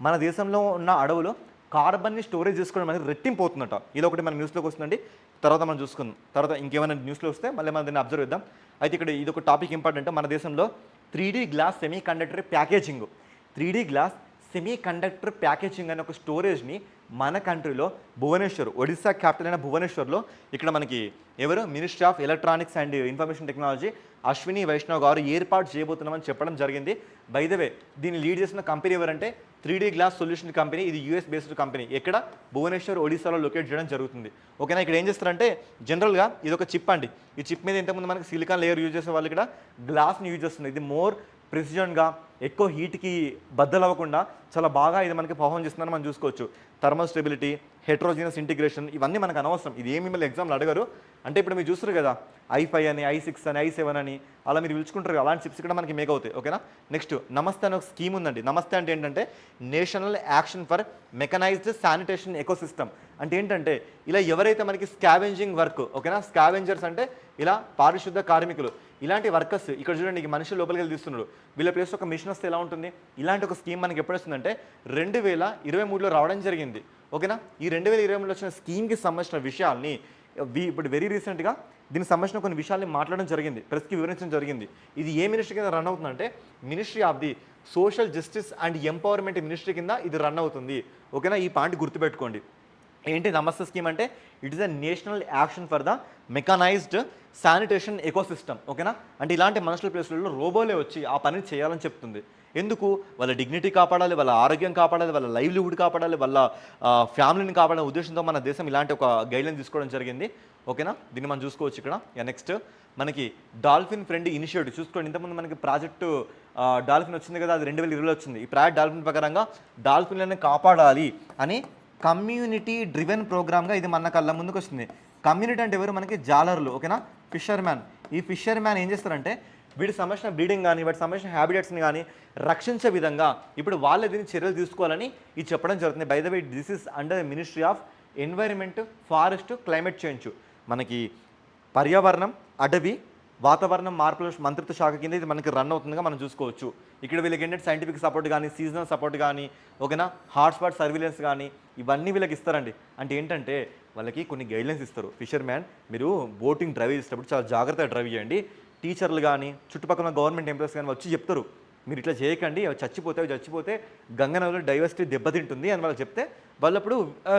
మన దేశంలో ఉన్న అడవులు కార్బన్ని స్టోరేజ్ చేసుకోవడం అనేది రెట్టింపు అవుతుందట. ఇది ఒకటి మన న్యూస్లోకి వస్తుందండి. తర్వాత మనం చూసుకుందాం. తర్వాత ఇంకేమైనా న్యూస్లో వస్తే మళ్ళీ మనం దీన్ని అబ్జర్వ్ చేద్దాం. అయితే ఇక్కడ ఇది ఒక టాపిక్ ఇంపార్టెంట్. మన దేశంలో 3D glass semi conductor packaging, 3D glass semi conductor packaging అనే ఒక స్టోరేజ్ని మన కంట్రీలో భువనేశ్వర్, ఒడిశా క్యాపిటల్ అయిన భువనేశ్వర్లో ఇక్కడ మనకి ఎవరు ministry of electronics and information technology Ashwini Vaishnaw గారు ఏర్పాటు చేయబోతున్నామని చెప్పడం జరిగింది. బై ద వే దీన్ని లీడ్ చేసిన కంపెనీ ఎవరంటే 3D గ్లాస్ సొల్యూషన్ కంపెనీ. ఇది యూఎస్ బేస్డ్ కంపెనీ. ఎక్కడ? భువనేశ్వర్, ఒడిశాలో లొకేట్ చేయడం జరుగుతుంది. ఓకేనా. ఇక్కడ ఏం చేస్తారంటే జనరల్గా ఇది ఒక చిప్ అండి. ఈ చిప్ మీద ఇంతకుముందు మనకి సిలికాన్ లేయర్ యూజ్ చేసే వాళ్ళు ఇక్కడ గ్లాస్ని యూజ్ చేస్తుంది. ఇది మోర్ ప్రిసిజన్గా, ఎక్కువ హీట్కి బద్దలవ్వకుండా చాలా బాగా ఇది మనకి పర్ఫార్మ్ చేస్తుందని మనం చూసుకోవచ్చు. థర్మల్ స్టెబిలిటీ, హెట్రోజినస్ ఇంటిగ్రేషన్ ఇవన్నీ మనకు అనవసరం. ఇది ఏమి మిమ్మల్ని ఎగ్జామ్లు అడగరు. అంటే ఇప్పుడు మీరు చూస్తారు కదా i5 అని, i6 అని, i7 అని అలా మీరు పిలుచుకుంటారు. అలాంటి చిప్స్ కూడా మనకి మేక్ అవుతాయి. ఓకేనా. నెక్స్ట్ నమస్తే అనే ఒక స్కీమ్ ఉందండి. నమస్తే అంటే ఏంటంటే national action for mechanised sanitation ecosystem. అంటే ఏంటంటే ఇలా ఎవరైతే మనకి స్కావెంజింగ్ వర్క్, ఓకేనా, స్కావెంజర్స్ అంటే ఇలా పారిశుద్ధ కార్మికులు, ఇలాంటి వర్కర్స్ ఇక్కడ చూడండి ఈ మనుషులు లోపలికి వెళ్ళి తీస్తున్నాడు. వీళ్ళ ప్లేస్ ఒక మిషన్ వస్తే ఎలా ఉంటుంది? ఇలాంటి ఒక స్కీమ్ మనకి ఎప్పుడు వస్తుందంటే 2023లో రావడం జరిగింది. ఓకేనా. ఈ 2023లో వచ్చిన స్కీమ్కి సంబంధించిన విషయాల్ని ఇప్పుడు వెరీ రీసెంట్గా దీనికి సంబంధించిన కొన్ని విషయాల్ని మాట్లాడడం జరిగింది, ప్రెస్కి వివరించడం జరిగింది. ఇది ఏ మినిస్ట్రీ కింద రన్ అవుతుందంటే ministry of the social justice and empowerment ministry కింద ఇది రన్ అవుతుంది. ఓకేనా. ఈ పాయింట్ గుర్తుపెట్టుకోండి. ఏంటి నమస్తే స్కీమ్ అంటే? It is a national action for the mechanised sanitation ecosystem. ఓకేనా. అంటే ఇలాంటి మనుషుల ప్లేస్లలో రోబోలే వచ్చి ఆ పని చేయాలని చెప్తుంది. ఎందుకు? వాళ్ళ డిగ్నిటీ కాపాడాలి, వాళ్ళ ఆరోగ్యం కాపాడాలి, వాళ్ళ లైవ్లీహుడ్ కాపాడాలి, వాళ్ళ ఫ్యామిలీని కాపాడే ఉద్దేశంతో మన దేశం ఇలాంటి ఒక గైడ్లైన్ తీసుకోవడం జరిగింది. ఓకేనా. దీన్ని మనం చూసుకోవచ్చు ఇక్కడ. నెక్స్ట్ మనకి డాల్ఫిన్ ఫ్రెండ్ ఇనిషియేటివ్ చూసుకోండి. ఇంతకుముందు మనకి ప్రాజెక్టు డాల్ఫిన్ వచ్చింది కదా, అది 2020లో వచ్చింది. ఈ ప్రాజెక్ట్ డాల్ఫిన్ ప్రకారంగా డాల్ఫిన్లను కాపాడాలి అని కమ్యూనిటీ డ్రివెన్ ప్రోగ్రామ్గా ఇది మన కళ్ళ ముందుకు వస్తుంది. కమ్యూనిటీ అంటే ఎవరు? మనకి జాలర్లు. ఓకేనా. Fissure man. ఈ ఫిషర్ మ్యాన్ ఏం చేస్తారంటే వీటికి సంబంధించిన బ్రీడింగ్ కానీ వాటికి సంబంధించిన హ్యాబిటేట్స్ని కానీ రక్షించే విధంగా ఇప్పుడు వాళ్ళే దీన్ని చర్యలు తీసుకోవాలని ఇది చెప్పడం జరుగుతుంది. By the way this is under the ministry of environment, forest, climate change. మనకి పర్యావరణం, అటవీ, వాతావరణం మార్పుల మంత్రిత్వ శాఖ కింద ఇది మనకి రన్ అవుతుందిగా మనం చూసుకోవచ్చు. ఇక్కడ వీళ్ళకి ఏంటంటే సైంటిఫిక్ సపోర్ట్ కానీ, సీజనల్ సపోర్ట్ కానీ, ఓకేనా, హాట్స్పాట్ సర్వీలెన్స్ కానీ ఇవన్నీ వీళ్ళకి ఇస్తారండి. అంటే ఏంటంటే వాళ్ళకి కొన్ని గైడ్లైన్స్ ఇస్తారు. ఫిషర్ మ్యాన్ మీరు బోటింగ్ డ్రైవ్ చేసేటప్పుడు చాలా జాగ్రత్తగా డ్రైవ్ చేయండి. టీచర్లు కానీ చుట్టుపక్కల గవర్నమెంట్ ఎంప్లాయీస్ కానీ వచ్చి చెప్తారు మీరు ఇట్లా చేయకండి, అవి చచ్చిపోతే గంగనదిలో డైవర్సిటీ దెబ్బతింటుంది అని వాళ్ళు చెప్తే వాళ్ళు అప్పుడు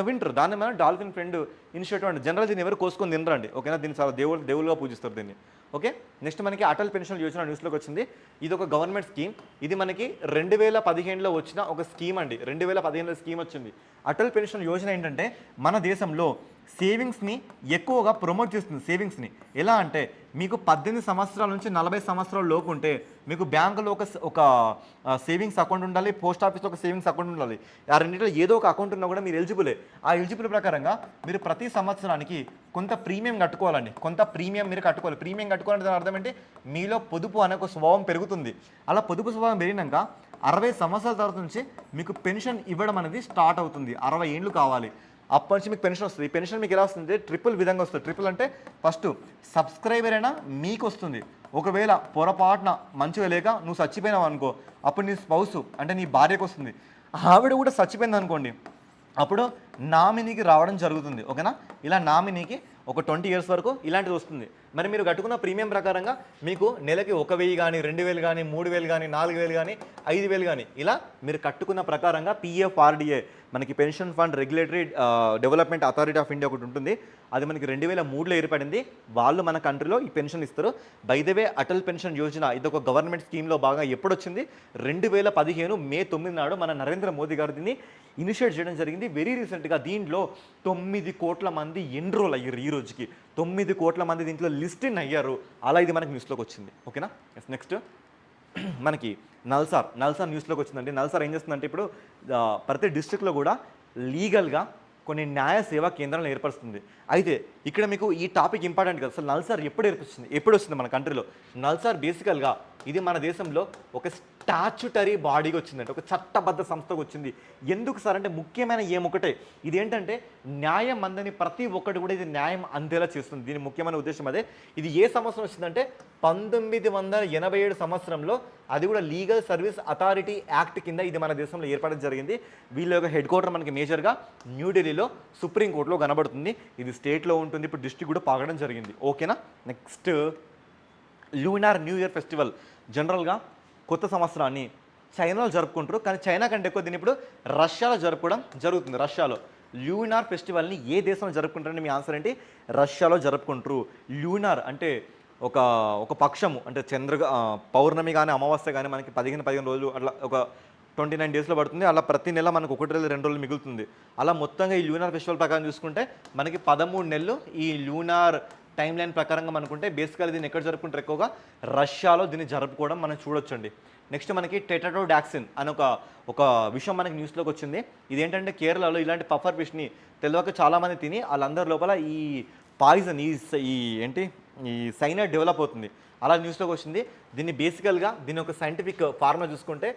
వింటారు. దాన్ని మనం డాల్ఫిన్ ఫ్రెండ్ ఇనిషియేటివ్ అంటే జనరల్ దీన్ని ఎవరు కోసుకొని తినరండి. ఓకేనా. దీన్ని చాలా దేవులుగా పూజిస్తారు దీన్ని. ఓకే. నెక్స్ట్ మనకి అటల్ పెన్షన్ యోజన న్యూస్లోకి వచ్చింది. ఇది ఒక గవర్నమెంట్ స్కీమ్. ఇది మనకి 2015లో వచ్చిన ఒక స్కీమ్ అండి. 2015లో స్కీమ్ వచ్చింది. అటల్ పెన్షన్ యోజన ఏంటంటే మన దేశంలో సేవింగ్స్ని ఎక్కువగా ప్రమోట్ చేస్తుంది. సేవింగ్స్ని ఎలా అంటే మీకు 18 సంవత్సరాల నుంచి 40 సంవత్సరాల లోపు ఉంటే మీకు బ్యాంకులో ఒక సేవింగ్స్ అకౌంట్ ఉండాలి, పోస్ట్ ఆఫీస్లో ఒక సేవింగ్స్ అకౌంట్ ఉండాలి. ఆ రెండింటిలో ఏదో ఒక అకౌంట్ ఉన్నా కూడా మీరు ఎలిజిబులే. ఆ ఎలిజిబుల్ ప్రకారంగా మీరు ప్రతి సంవత్సరానికి కొంత ప్రీమియం కట్టుకోవాలండి. కొంత ప్రీమియం మీరు కట్టుకోవాలి. ప్రీమియం కట్టుకోవాలంటే దాని అర్థం ఏంటి? మీలో పొదుపు అనే ఒక స్వభావం పెరుగుతుంది. అలా పొదుపు స్వభావం పెరిగినాక 60 సంవత్సరాల తర్వాత నుంచి మీకు పెన్షన్ ఇవ్వడం అనేది స్టార్ట్ అవుతుంది. 60 ఏళ్ళు కావాలి. అప్పటి నుంచి మీకు పెన్షన్ వస్తుంది. ఈ పెన్షన్ మీకు ఎలా వస్తుంది? ట్రిపుల్ విధంగా వస్తుంది. ట్రిపుల్ అంటే ఫస్ట్ సబ్స్క్రైబర్ అయినా మీకు వస్తుంది. ఒకవేళ పొరపాటున మంచిగా లేక నువ్వు చచ్చిపోయినావు అనుకో, అప్పుడు నీ స్పౌస్ అంటే నీ భార్యకు వస్తుంది. ఆవిడ కూడా చచ్చిపోయింది అనుకోండి, అప్పుడు నామినీకి రావడం జరుగుతుంది. ఓకేనా. ఇలా నామినీకి ఒక 20 years వరకు ఇలాంటిది వస్తుంది. మరి మీరు కట్టుకున్న ప్రీమియం ప్రకారంగా మీకు నెలకి 1000 కానీ, 2000 కానీ, 3000 కానీ, 4000 కానీ, 5000 కానీ ఇలా మీరు కట్టుకున్న ప్రకారంగా PFRDA మనకి pension fund regulatory development authority of India ఒకటి ఉంటుంది. అది మనకి 2003లో ఏర్పడింది. వాళ్ళు మన కంట్రీలో ఈ పెన్షన్ ఇస్తారు. By the way Atal pension Yojana ఇది ఒక గవర్నమెంట్ స్కీమ్లో బాగా ఎప్పుడు వచ్చింది? 2015 May 9 నాడు మన నరేంద్ర మోదీ గారు దీన్ని ఇనిషియేట్ చేయడం జరిగింది. వెరీ రీసెంట్గా దీంట్లో 9 కోట్ల మంది ఎన్రోల్ అయ్యారు. ఈ రోజుకి 9 కోట్ల మంది దీంట్లో లిస్ట్ ఇన్ అయ్యారు. అలా ఇది మనకి న్యూస్లోకి వచ్చింది. ఓకేనా. నెక్స్ట్ మనకి నల్సార్ న్యూస్లోకి వచ్చిందండి. నల్సార్ ఏం చేస్తుందంటే ఇప్పుడు ప్రతి డిస్ట్రిక్ట్లో కూడా లీగల్గా కొన్ని న్యాయ సేవా కేంద్రాలను ఏర్పరుస్తుంది. అయితే ఇక్కడ మీకు ఈ టాపిక్ ఇంపార్టెంట్ కదా, అసలు నల్సార్ ఎప్పుడు వస్తుంది మన కంట్రీలో? నల్సార్ బేసికల్గా ఇది మన దేశంలో ఒక స్టాచ్యుటరీ బాడీగా వచ్చిందంటే, ఒక చట్టబద్ధ సంస్థకు వచ్చింది. ఎందుకు సార్ అంటే ముఖ్యమైన ఏమొకటే, ఇదేంటంటే న్యాయం అందని ప్రతి ఒక్కటి కూడా ఇది న్యాయం అందేలా చేస్తుంది. దీని ముఖ్యమైన ఉద్దేశం అదే. ఇది ఏ సంవత్సరం వచ్చిందంటే 1987 సంవత్సరంలో, అది కూడా లీగల్ సర్వీస్ అథారిటీ యాక్ట్ కింద ఇది మన దేశంలో ఏర్పడడం జరిగింది. వీళ్ళ యొక్క హెడ్ క్వార్టర్ మనకి మేజర్గా న్యూఢిల్లీలో సుప్రీంకోర్టులో కనబడుతుంది. ఇది స్టేట్లో ఉంటుంది, ఇప్పుడు డిస్ట్రిక్ట్ కూడా పాగడం జరిగింది. ఓకేనా. Next lunar new year festival. జనరల్గా కొత్త సంవత్సరాన్ని చైనాలో జరుపుకుంటారు, కానీ చైనా కంటే ఎక్కువ దీన్ని ఇప్పుడు రష్యాలో జరుపుకోవడం జరుగుతుంది. రష్యాలో లూనార్ ఫెస్టివల్ని ఏ దేశంలో జరుపుకుంటారని మీ ఆన్సర్ ఏంటి? రష్యాలో జరుపుకుంటారు. లూనార్ అంటే ఒక పక్షము, అంటే పౌర్ణమి కానీ అమావాస్య కానీ మనకి 15 రోజులు అట్లా ఒక 29 డేస్లో పడుతుంది. అలా ప్రతి నెల మనకు 1 రోజు 2 రోజులు మిగులుతుంది. అలా మొత్తంగా ఈ లూనార్ ఫెస్టివల్ ప్రకారం చూసుకుంటే మనకి 13 నెలలు ఈ లూనార్ టైం లైన్ ప్రకారంగా మనకుంటే బేసికల్గా దీన్ని ఎక్కడ జరుపుకుంటారు? ఎక్కువగా రష్యాలో దీన్ని జరుపుకోవడం మనం చూడొచ్చండి. నెక్స్ట్ మనకి టెట్రాడోడాక్సిన్ అని ఒక విషయం మనకి న్యూస్లోకి వచ్చింది. ఇదేంటంటే కేరళలో ఇలాంటి పఫర్ ఫిష్ని తెలియక చాలామంది తిని వాళ్ళందరి లోపల ఈ పాయిజన్ ఈ సైనైడ్ డెవలప్ అవుతుంది. అలా న్యూస్లోకి వచ్చింది. దీన్ని బేసికల్గా దీని ఒక సైంటిఫిక్ ఫార్ములా చూసుకుంటే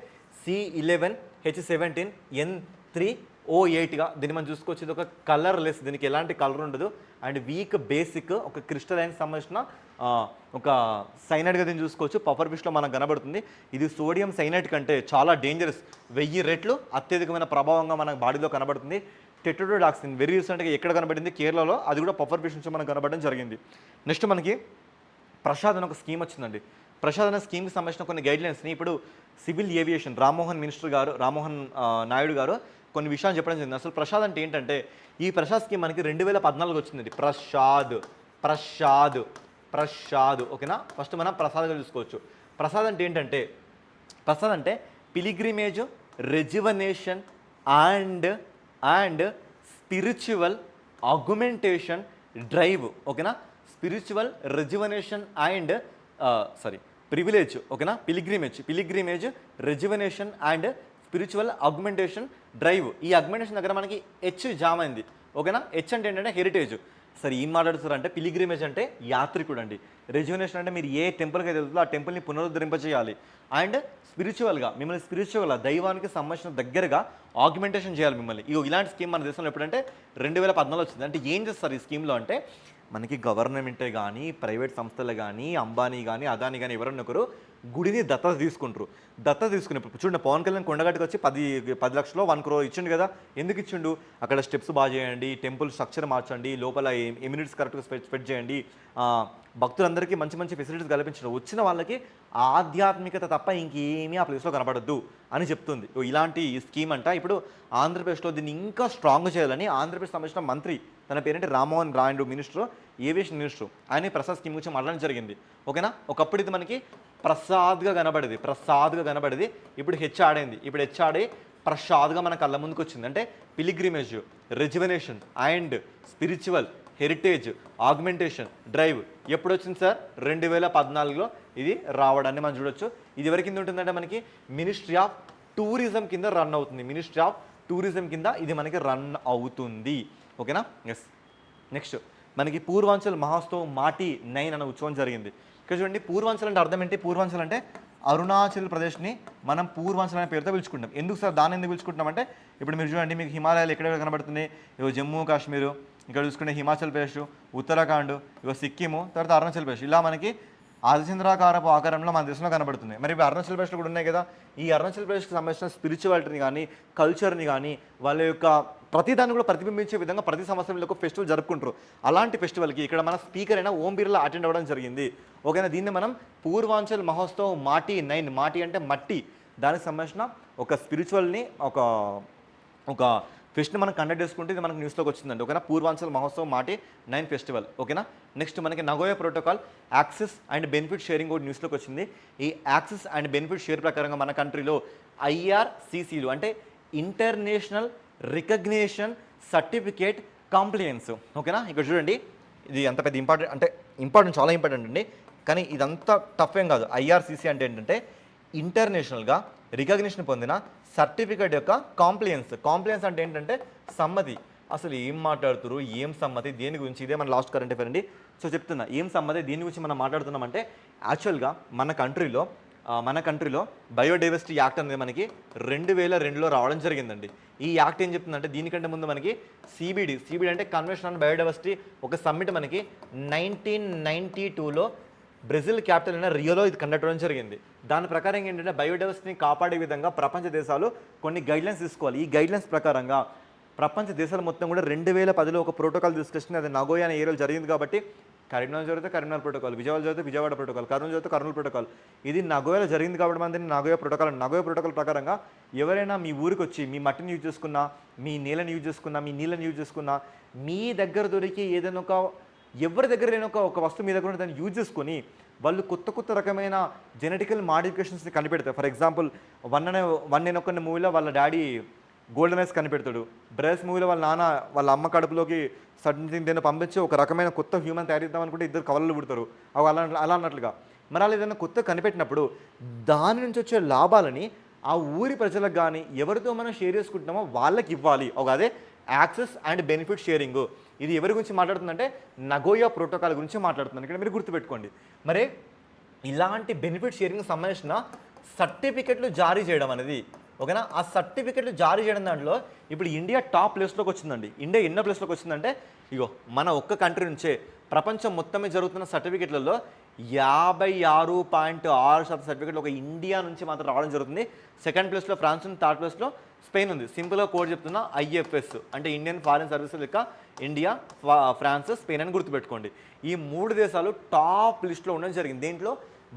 C11H17N3O8గా దీన్ని మనం చూసుకోవచ్చు. ఇది ఒక కలర్లెస్, దీనికి ఎలాంటి కలర్ ఉండదు అండ్ వీక్ బేసిక్ ఒక క్రిస్టలైన్ సంబంధించిన ఒక సైనైడ్గా దీన్ని చూసుకోవచ్చు. పఫర్ ఫిష్లో మనకు కనబడుతుంది. ఇది సోడియం సైనైడ్ కంటే చాలా డేంజరస్, 1000 రెట్లు అత్యధికమైన ప్రభావంగా మన బాడీలో కనబడుతుంది. టెట్రాడోడాక్సిన్ వెరీ రీసెంట్గా ఎక్కడ కనబడింది? కేరళలో. అది కూడా పఫర్ ఫిష్ నుంచి మనకు కనబడడం జరిగింది. నెక్స్ట్ మనకి ప్రసాద్ అని ఒక స్కీమ్ వచ్చిందండి. ప్రసాద్ అనే స్కీమ్కి సంబంధించిన కొన్ని గైడ్లైన్స్ని ఇప్పుడు సివిల్ ఏవియేషన్ రామ్మోహన్ నాయుడు గారు కొన్ని విషయాలు చెప్పడం జరిగింది. అసలు ప్రసాద్ అంటే ఏంటంటే, ఈ ప్రసాద్ స్కీమ్ మనకి 2014 వచ్చిందండి. ప్రసాద్ ఓకేనా. ఫస్ట్ మనం ప్రసాద్గా చూసుకోవచ్చు. ప్రసాద్ అంటే ఏంటంటే, ప్రసాద్ అంటే pilgrimage rejuvenation and spiritual augmentation drive. ఓకేనా. Spiritual rejuvenation and privilege. ఓకేనా. Pilgrimage rejuvenation and spiritual augmentation drive. ఈ ఆగ్మెంటేషన్ దగ్గర మనకి హెచ్ జామ్ అయింది. ఓకేనా. హెచ్ అంటే ఏంటంటే హెరిటేజ్. సరే ఏం మాట్లాడుతారు అంటే, పిలిగ్రిమేజ్ అంటే యాత్రికుడు అండి. రెజ్యువనేషన్ అంటే మీరు ఏ టెంపుల్కి అయితే వెళ్తుందో ఆ టెంపుల్ని పునరుద్ధరింపజేయాలి. అండ్ స్పిరిచువల్గా మిమ్మల్ని దైవానికి సంబంధించిన దగ్గరగా ఆగ్మెంటేషన్ చేయాలి మిమ్మల్ని. ఇలాంటి స్కీమ్ మన దేశంలో ఎప్పుడంటే 2014 వచ్చింది. అంటే ఏం చేస్తారు ఈ స్కీమ్లో అంటే, మనకి గవర్నమెంటే కానీ ప్రైవేట్ సంస్థలు కానీ అంబానీ కానీ అదానీ కానీ ఎవరన్నా ఒకరు గుడిని దత్తత తీసుకుంటారు. తీసుకున్నప్పుడు చూడండి, పవన్ కళ్యాణ్ కొండగట్టుకు వచ్చి 10 లక్షలు 1 crore ఇచ్చిండు కదా. ఎందుకు ఇచ్చిండు? అక్కడ స్టెప్స్ బాగా చేయండి, టెంపుల్ స్ట్రక్చర్ మార్చండి, లోపల ఎమ్యూనిటీస్ కరెక్ట్గా స్పెడ్ చేయండి, భక్తులందరికీ మంచి ఫెసిలిటీస్ కల్పించడం, వచ్చిన వాళ్ళకి ఆధ్యాత్మికత తప్ప ఇంకేమీ ఆ ప్లేస్లో కనబడద్దు అని చెప్తుంది. ఇలాంటి స్కీమ్ అంట ఇప్పుడు ఆంధ్రప్రదేశ్లో దీన్ని ఇంకా స్ట్రాంగ్ చేయాలని ఆంధ్రప్రదేశ్ సంబంధించిన మంత్రి, తన పేరేంటి Rammohan Naidu minister, aviation minister, ఆయన ప్రసాద్ స్కీమ్ గురించి మాట్లాడడం జరిగింది. ఓకేనా. ఒకప్పుడు ఇది మనకి ప్రసాద్గా కనబడేది. ఇప్పుడు హెచ్ ఆడైంది. ఇప్పుడు హెచ్ ఆడే ప్రసాద్గా మన కళ్ళ ముందుకు వచ్చింది. అంటే pilgrimage rejuvenation and spiritual heritage augmentation drive ఎప్పుడు వచ్చింది సార్? 2014లో ఇది రావడాన్ని మనం చూడొచ్చు. ఇది ఎవరి కింద ఉంటుందంటే మనకి మినిస్ట్రీ ఆఫ్ టూరిజం కింద రన్ అవుతుంది. మినిస్ట్రీ ఆఫ్ టూరిజం కింద ఇది మనకి రన్ అవుతుంది. ఓకేనా. ఎస్. నెక్స్ట్ మనకి పూర్వాంచల్ మహోత్సవ్ మాటి 9 అనే ఉత్సవం జరిగింది. ఇక్కడ చూడండి, పూర్వాంచల్ అంటే అర్థం ఏంటి? పూర్వాంచల్ అంటే అరుణాచల్ ప్రదేశ్ని మనం పూర్వాంచల్ అనే పేరుతో పిలుచుకుంటాం. ఎందుకు సార్ దాన్ని ఎందుకు పిలుచుకుంటామంటే, ఇప్పుడు మీరు చూడండి, మీకు హిమాలయాలు ఎక్కడెక్కడ కనబడుతుంది? ఇగో జమ్మూ కాశ్మీరు, ఇక్కడ చూసుకుంటే హిమాచల్ ప్రదేశ్, ఉత్తరాఖండ్, ఇగో సిక్కిము, తర్వాత అరుణాచల్ ప్రదేశ్, ఇలా మనకి ఆదిచంద్రాకారపు ఆకారంలో మన దేశంలో కనబడుతుంది. మరి ఇప్పుడు అరుణాచల్ ప్రదేశ్లో కూడా ఉన్నాయి కదా. ఈ అరుణాచల్ ప్రదేశ్కి సంబంధించిన స్పిరిచువాలిటీని కానీ కల్చర్ని కానీ వాళ్ళ యొక్క ప్రతిదాన్ని కూడా ప్రతిబింబించే విధంగా ప్రతి సంవత్సరం ఒక ఫెస్టివల్ జరుపుకుంటారు. అలాంటి ఫెస్టివల్కి ఇక్కడ మన స్పీకర్ అయినా ఓం బిర్లా అటెండ్ అవ్వడం జరిగింది. ఓకేనా. దీన్ని మనం పూర్వాంచల్ మహోత్సవ్ మాటి 9, మాటి అంటే మట్టి, దానికి సంబంధించిన ఒక స్పిరిచువల్ని ఒక ఫెస్ట్ని మనం కండక్ట్ చేసుకుంటే ఇది మనకు న్యూస్లోకి వచ్చిందండి. ఓకేనా. పూర్వాంచల్ మహోత్సవ్ మాటి 9 ఫెస్టివల్. ఓకేనా. నెక్స్ట్ మనకి Nagoya protocol access and benefit sharing కూడా న్యూస్లోకి వచ్చింది. ఈ యాక్సెస్ అండ్ బెనిఫిట్ షేర్ ప్రకారంగా మన కంట్రీలో IRCCలు అంటే ఇంటర్నేషనల్ రికగ్నిషన్ సర్టిఫికేట్ కంప్లైన్స్. ఓకేనా. ఇక్కడ చూడండి, ఇది అంత పెద్ద ఇంపార్టెంట్ చాలా ఇంపార్టెంట్ అండి. కానీ ఇదంతా టఫ్ ఏం కాదు. IRCC అంటే ఏంటంటే ఇంటర్నేషనల్గా రికగ్నిషన్ పొందిన సర్టిఫికేట్ యొక్క కాంప్లయన్స్ అంటే ఏంటంటే సమ్మతి. అసలు ఏం మాట్లాడుతురు, ఏం సమ్మతి, దేని గురించి, ఇదే మన లాస్ట్ కరెంట్ అఫేర్ అండి. సో చెప్తున్నా ఏం సమ్మతి, దేని గురించి మనం మాట్లాడుతున్నామంటే యాక్చువల్గా మన కంట్రీలో బయోడైవర్సిటీ యాక్ట్ అనేది మనకి 2002లో రావడం జరిగిందండి. ఈ యాక్ట్ ఏం చెప్తుందంటే దీనికంటే ముందు మనకి సిబిడి అంటే కన్వెన్షన్ ఆన్ బయోడైవర్సిటీ ఒక సమ్మిట్ మనకి 1992లో బ్రెజిల్ క్యాపిటల్ అయిన రియోలో ఇది కండక్ట్ అవ్వడం జరిగింది. దాని ప్రకారం ఏంటంటే బయోడైవర్సిటీని కాపాడే విధంగా ప్రపంచ దేశాలు కొన్ని గైడ్లైన్స్ తీసుకోవాలి. ఈ గైడ్లైన్స్ ప్రకారంగా ప్రపంచ దేశాలు మొత్తం కూడా 2010లో ఒక ప్రోటోకాల్ తీసుకొచ్చింది. అది నగోయా అనే ఏరియాలో జరిగింది కాబట్టి కరీంనగర్ జరిగితే కరీంనగర్ ప్రోటోకాల్, విజయవాడ జరిగితే విజయవాడ ప్రోటోకాల్, కర్నూలు జరిగితే కర్నూలు ప్రోటోకాల్. ఇది నగోయాలో జరిగింది కాబట్టి మనది నగోయా ప్రోటోకాల్ ప్రకారంగా ఎవరైనా మీ ఊరికి వచ్చి మీ మట్టిని యూజ్ చేసుకున్నా, మీ నీళ్ళని యూజ్ చేసుకున్నా, మీ నీళ్ళని యూజ్ చేసుకున్నా, మీ దగ్గర దొరికి ఏదైనా ఎవరి దగ్గర లేని ఒక వస్తువు మీ దగ్గర దాన్ని యూజ్ చేసుకొని వాళ్ళు కొత్త రకమైన జెనెటికల్ మాడిఫికేషన్స్ని కనిపెడతారు. ఫర్ ఎగ్జాంపుల్ వన్ నేను ఒకరిని మూవీలో వాళ్ళ డాడీ గోల్డెన్ ఐస్ కనిపెడతాడు. బ్రదర్స్ మూవీలో వాళ్ళ నాన్న వాళ్ళ అమ్మ కడుపులోకి సడన్ దేన్ని పంపించి ఒక రకమైన కొత్త హ్యూమన్ తయారు చేద్దాం అనుకుంటే ఇద్దరు కవలలు పుడతారు. అవి అలా అన్నట్లుగా మరి అలా ఏదైనా కొత్త కనిపెట్టినప్పుడు దాని నుంచి వచ్చే లాభాలని ఆ ఊరి ప్రజలకు కానీ ఎవరితో మనం షేర్ చేసుకుంటున్నామో వాళ్ళకి ఇవ్వాలి. అదే యాక్సెస్ అండ్ బెనిఫిట్ షేరింగ్. ఇది ఎవరి గురించి మాట్లాడుతుందంటే నగోయా ప్రోటోకాల్ గురించి మాట్లాడుతుంది. ఇక్కడ మీరు గుర్తుపెట్టుకోండి. మరి ఇలాంటి బెనిఫిట్ షేరింగ్ సంబంధించిన సర్టిఫికెట్లు జారీ చేయడం అనేది ఓకేనా. ఆ సర్టిఫికెట్లు జారీ చేయడం దాంట్లో ఇప్పుడు ఇండియా టాప్ ప్లేస్లోకి వచ్చిందండి. ఇండియా ఎన్నో ప్లేస్లోకి వచ్చిందంటే ఇగో మన ఒక్క కంట్రీ నుంచే ప్రపంచం మొత్తమే జరుగుతున్న సర్టిఫికెట్లలో 56.6% సర్టిఫికెట్లు ఒక ఇండియా నుంచి మాత్రం రావడం జరుగుతుంది. సెకండ్ ప్లేస్లో ఫ్రాన్స్ ఉంది, థర్డ్ ప్లేస్లో స్పెయిన్ ఉంది. సింపుల్గా కోడ్ చెప్తున్నా IFS అంటే ఇండియన్ ఫారిన్ సర్వీసెస్ లెక్క ఇండియా, ఫ్రాన్స్, స్పెయిన్ అని గుర్తుపెట్టుకోండి. ఈ 3 దేశాలు టాప్ లిస్ట్లో ఉండడం జరిగింది. దీంట్లో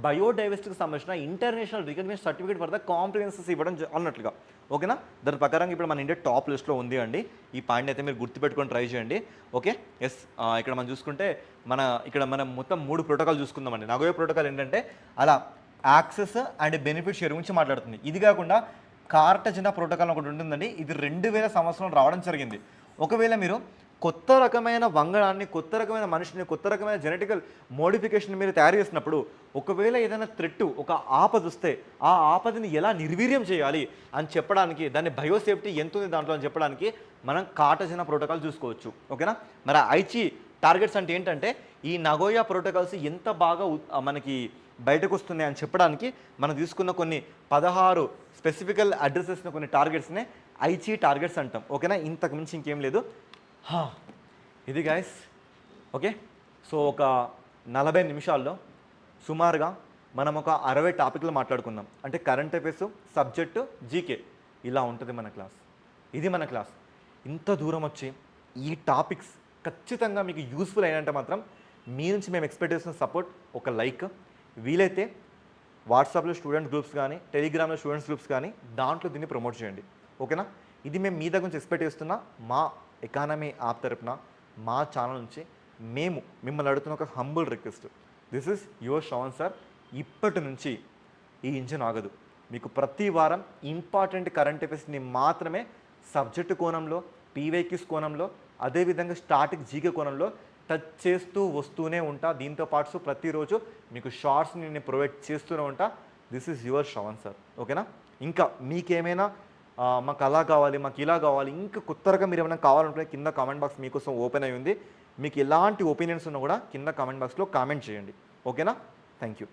బయోడైవర్సిటీకి సంబంధించిన international recognition certificate for the comprehensives ఇవ్వడం అన్నట్లుగా ఓకేనా. దాని ప్రకారంగా ఇప్పుడు మన ఇండియా టాప్ లిస్ట్లో ఉంది అండి. ఈ పాయింట్ అయితే మీరు గుర్తుపెట్టుకొని ట్రై చేయండి. Okay yes. ఇక్కడ మనం చూసుకుంటే మనం మొత్తం 3 ప్రోటోకాల్ చూసుకుందామండి. నగోయా ప్రోటోకాల్ ఏంటంటే అలా యాక్సెస్ అండ్ బెనిఫిట్ షేర్ గురించి మాట్లాడుతుంది. ఇది కాకుండా కార్టజినా ప్రోటోకాల్ ఒకటి ఉంటుందండి. ఇది 2000 సంవత్సరంలో రావడం జరిగింది. ఒకవేళ మీరు కొత్త రకమైన వంగడాన్ని, కొత్త రకమైన మనిషిని, కొత్త రకమైన జెనెటికల్ మోడిఫికేషన్ మీరు తయారు చేసినప్పుడు ఒకవేళ ఏదైనా థ్రెట్, ఒక ఆపద వస్తే ఆ ఆపదని ఎలా నిర్వీర్యం చేయాలి అని చెప్పడానికి, దాని బయోసేఫ్టీ ఎంత ఉంది దాంట్లో అని చెప్పడానికి మనం కార్టజినా ప్రోటోకాల్ చూసుకోవచ్చు. ఓకేనా. మరి ఐచి టార్గెట్స్ అంటే ఏంటంటే ఈ నగోయా ప్రోటోకాల్స్ ఎంత బాగా మనకి బయటకు వస్తున్నాయి అని చెప్పడానికి మనం తీసుకున్న కొన్ని 16 స్పెసిఫికల్ అడ్రసెస్ని, కొన్ని టార్గెట్స్నే ఐచి టార్గెట్స్ అంటాం. ఓకేనా. ఇంతకు మించి ఇంకేం లేదు. ఇది గైస్. ఓకే. సో ఒక 40 నిమిషాల్లో సుమారుగా మనం ఒక 60 టాపిక్లు మాట్లాడుకుందాం. అంటే కరెంట్ అఫైర్స్, సబ్జెక్టు, జీకే ఇలా ఉంటుంది మన క్లాస్. ఇది మన క్లాస్. ఇంత దూరం వచ్చి ఈ టాపిక్స్ ఖచ్చితంగా మీకు యూస్ఫుల్ అయినంటే మాత్రం మీ నుంచి మేము ఎక్స్పెక్ట్ చేస్తున్న సపోర్ట్ ఒక లైక్, వీలైతే వాట్సాప్లో స్టూడెంట్ గ్రూప్స్ కానీ, టెలిగ్రామ్లో స్టూడెంట్స్ గ్రూప్స్ కానీ దాంట్లో దీన్ని ప్రమోట్ చేయండి. ఓకేనా. ఇది మేము మీ దగ్గర నుంచి ఎక్స్పెక్ట్ చేస్తున్నా. మా ఎకానమీ యాప్ తరపున మా ఛానల్ నుంచి మేము మిమ్మల్ని అడుగుతున్న ఒక humble request. This is your Shravan sir. ఇప్పటి నుంచి ఈ ఇంజిన్ ఆగదు. మీకు ప్రతి వారం ఇంపార్టెంట్ కరెంట్ అఫైర్స్ని మాత్రమే సబ్జెక్టు కోణంలో, పీవైక్యూస్ కోణంలో, అదేవిధంగా స్టాటిక్ జీకే కోణంలో టచ్ చేస్తూ వస్తూనే ఉంటా. దీంతో పాటు ప్రతిరోజు మీకు షార్ట్స్ని నేను ప్రొవైడ్ చేస్తూనే ఉంటా. This is your Shravan sir. ఓకేనా. ఇంకా మీకేమైనా మాకు అలా కావాలి, మాకు ఇలా కావాలి, ఇంకా కొత్త రకం మీరు ఏమైనా కావాలంటే కింద కామెంట్ బాక్స్ మీకోసం ఓపెన్ అయి ఉంది. మీకు ఎలాంటి ఒపీనియన్స్ ఉన్నా కూడా కింద కామెంట్ బాక్స్లో కామెంట్ చేయండి. ఓకేనా. Thank you.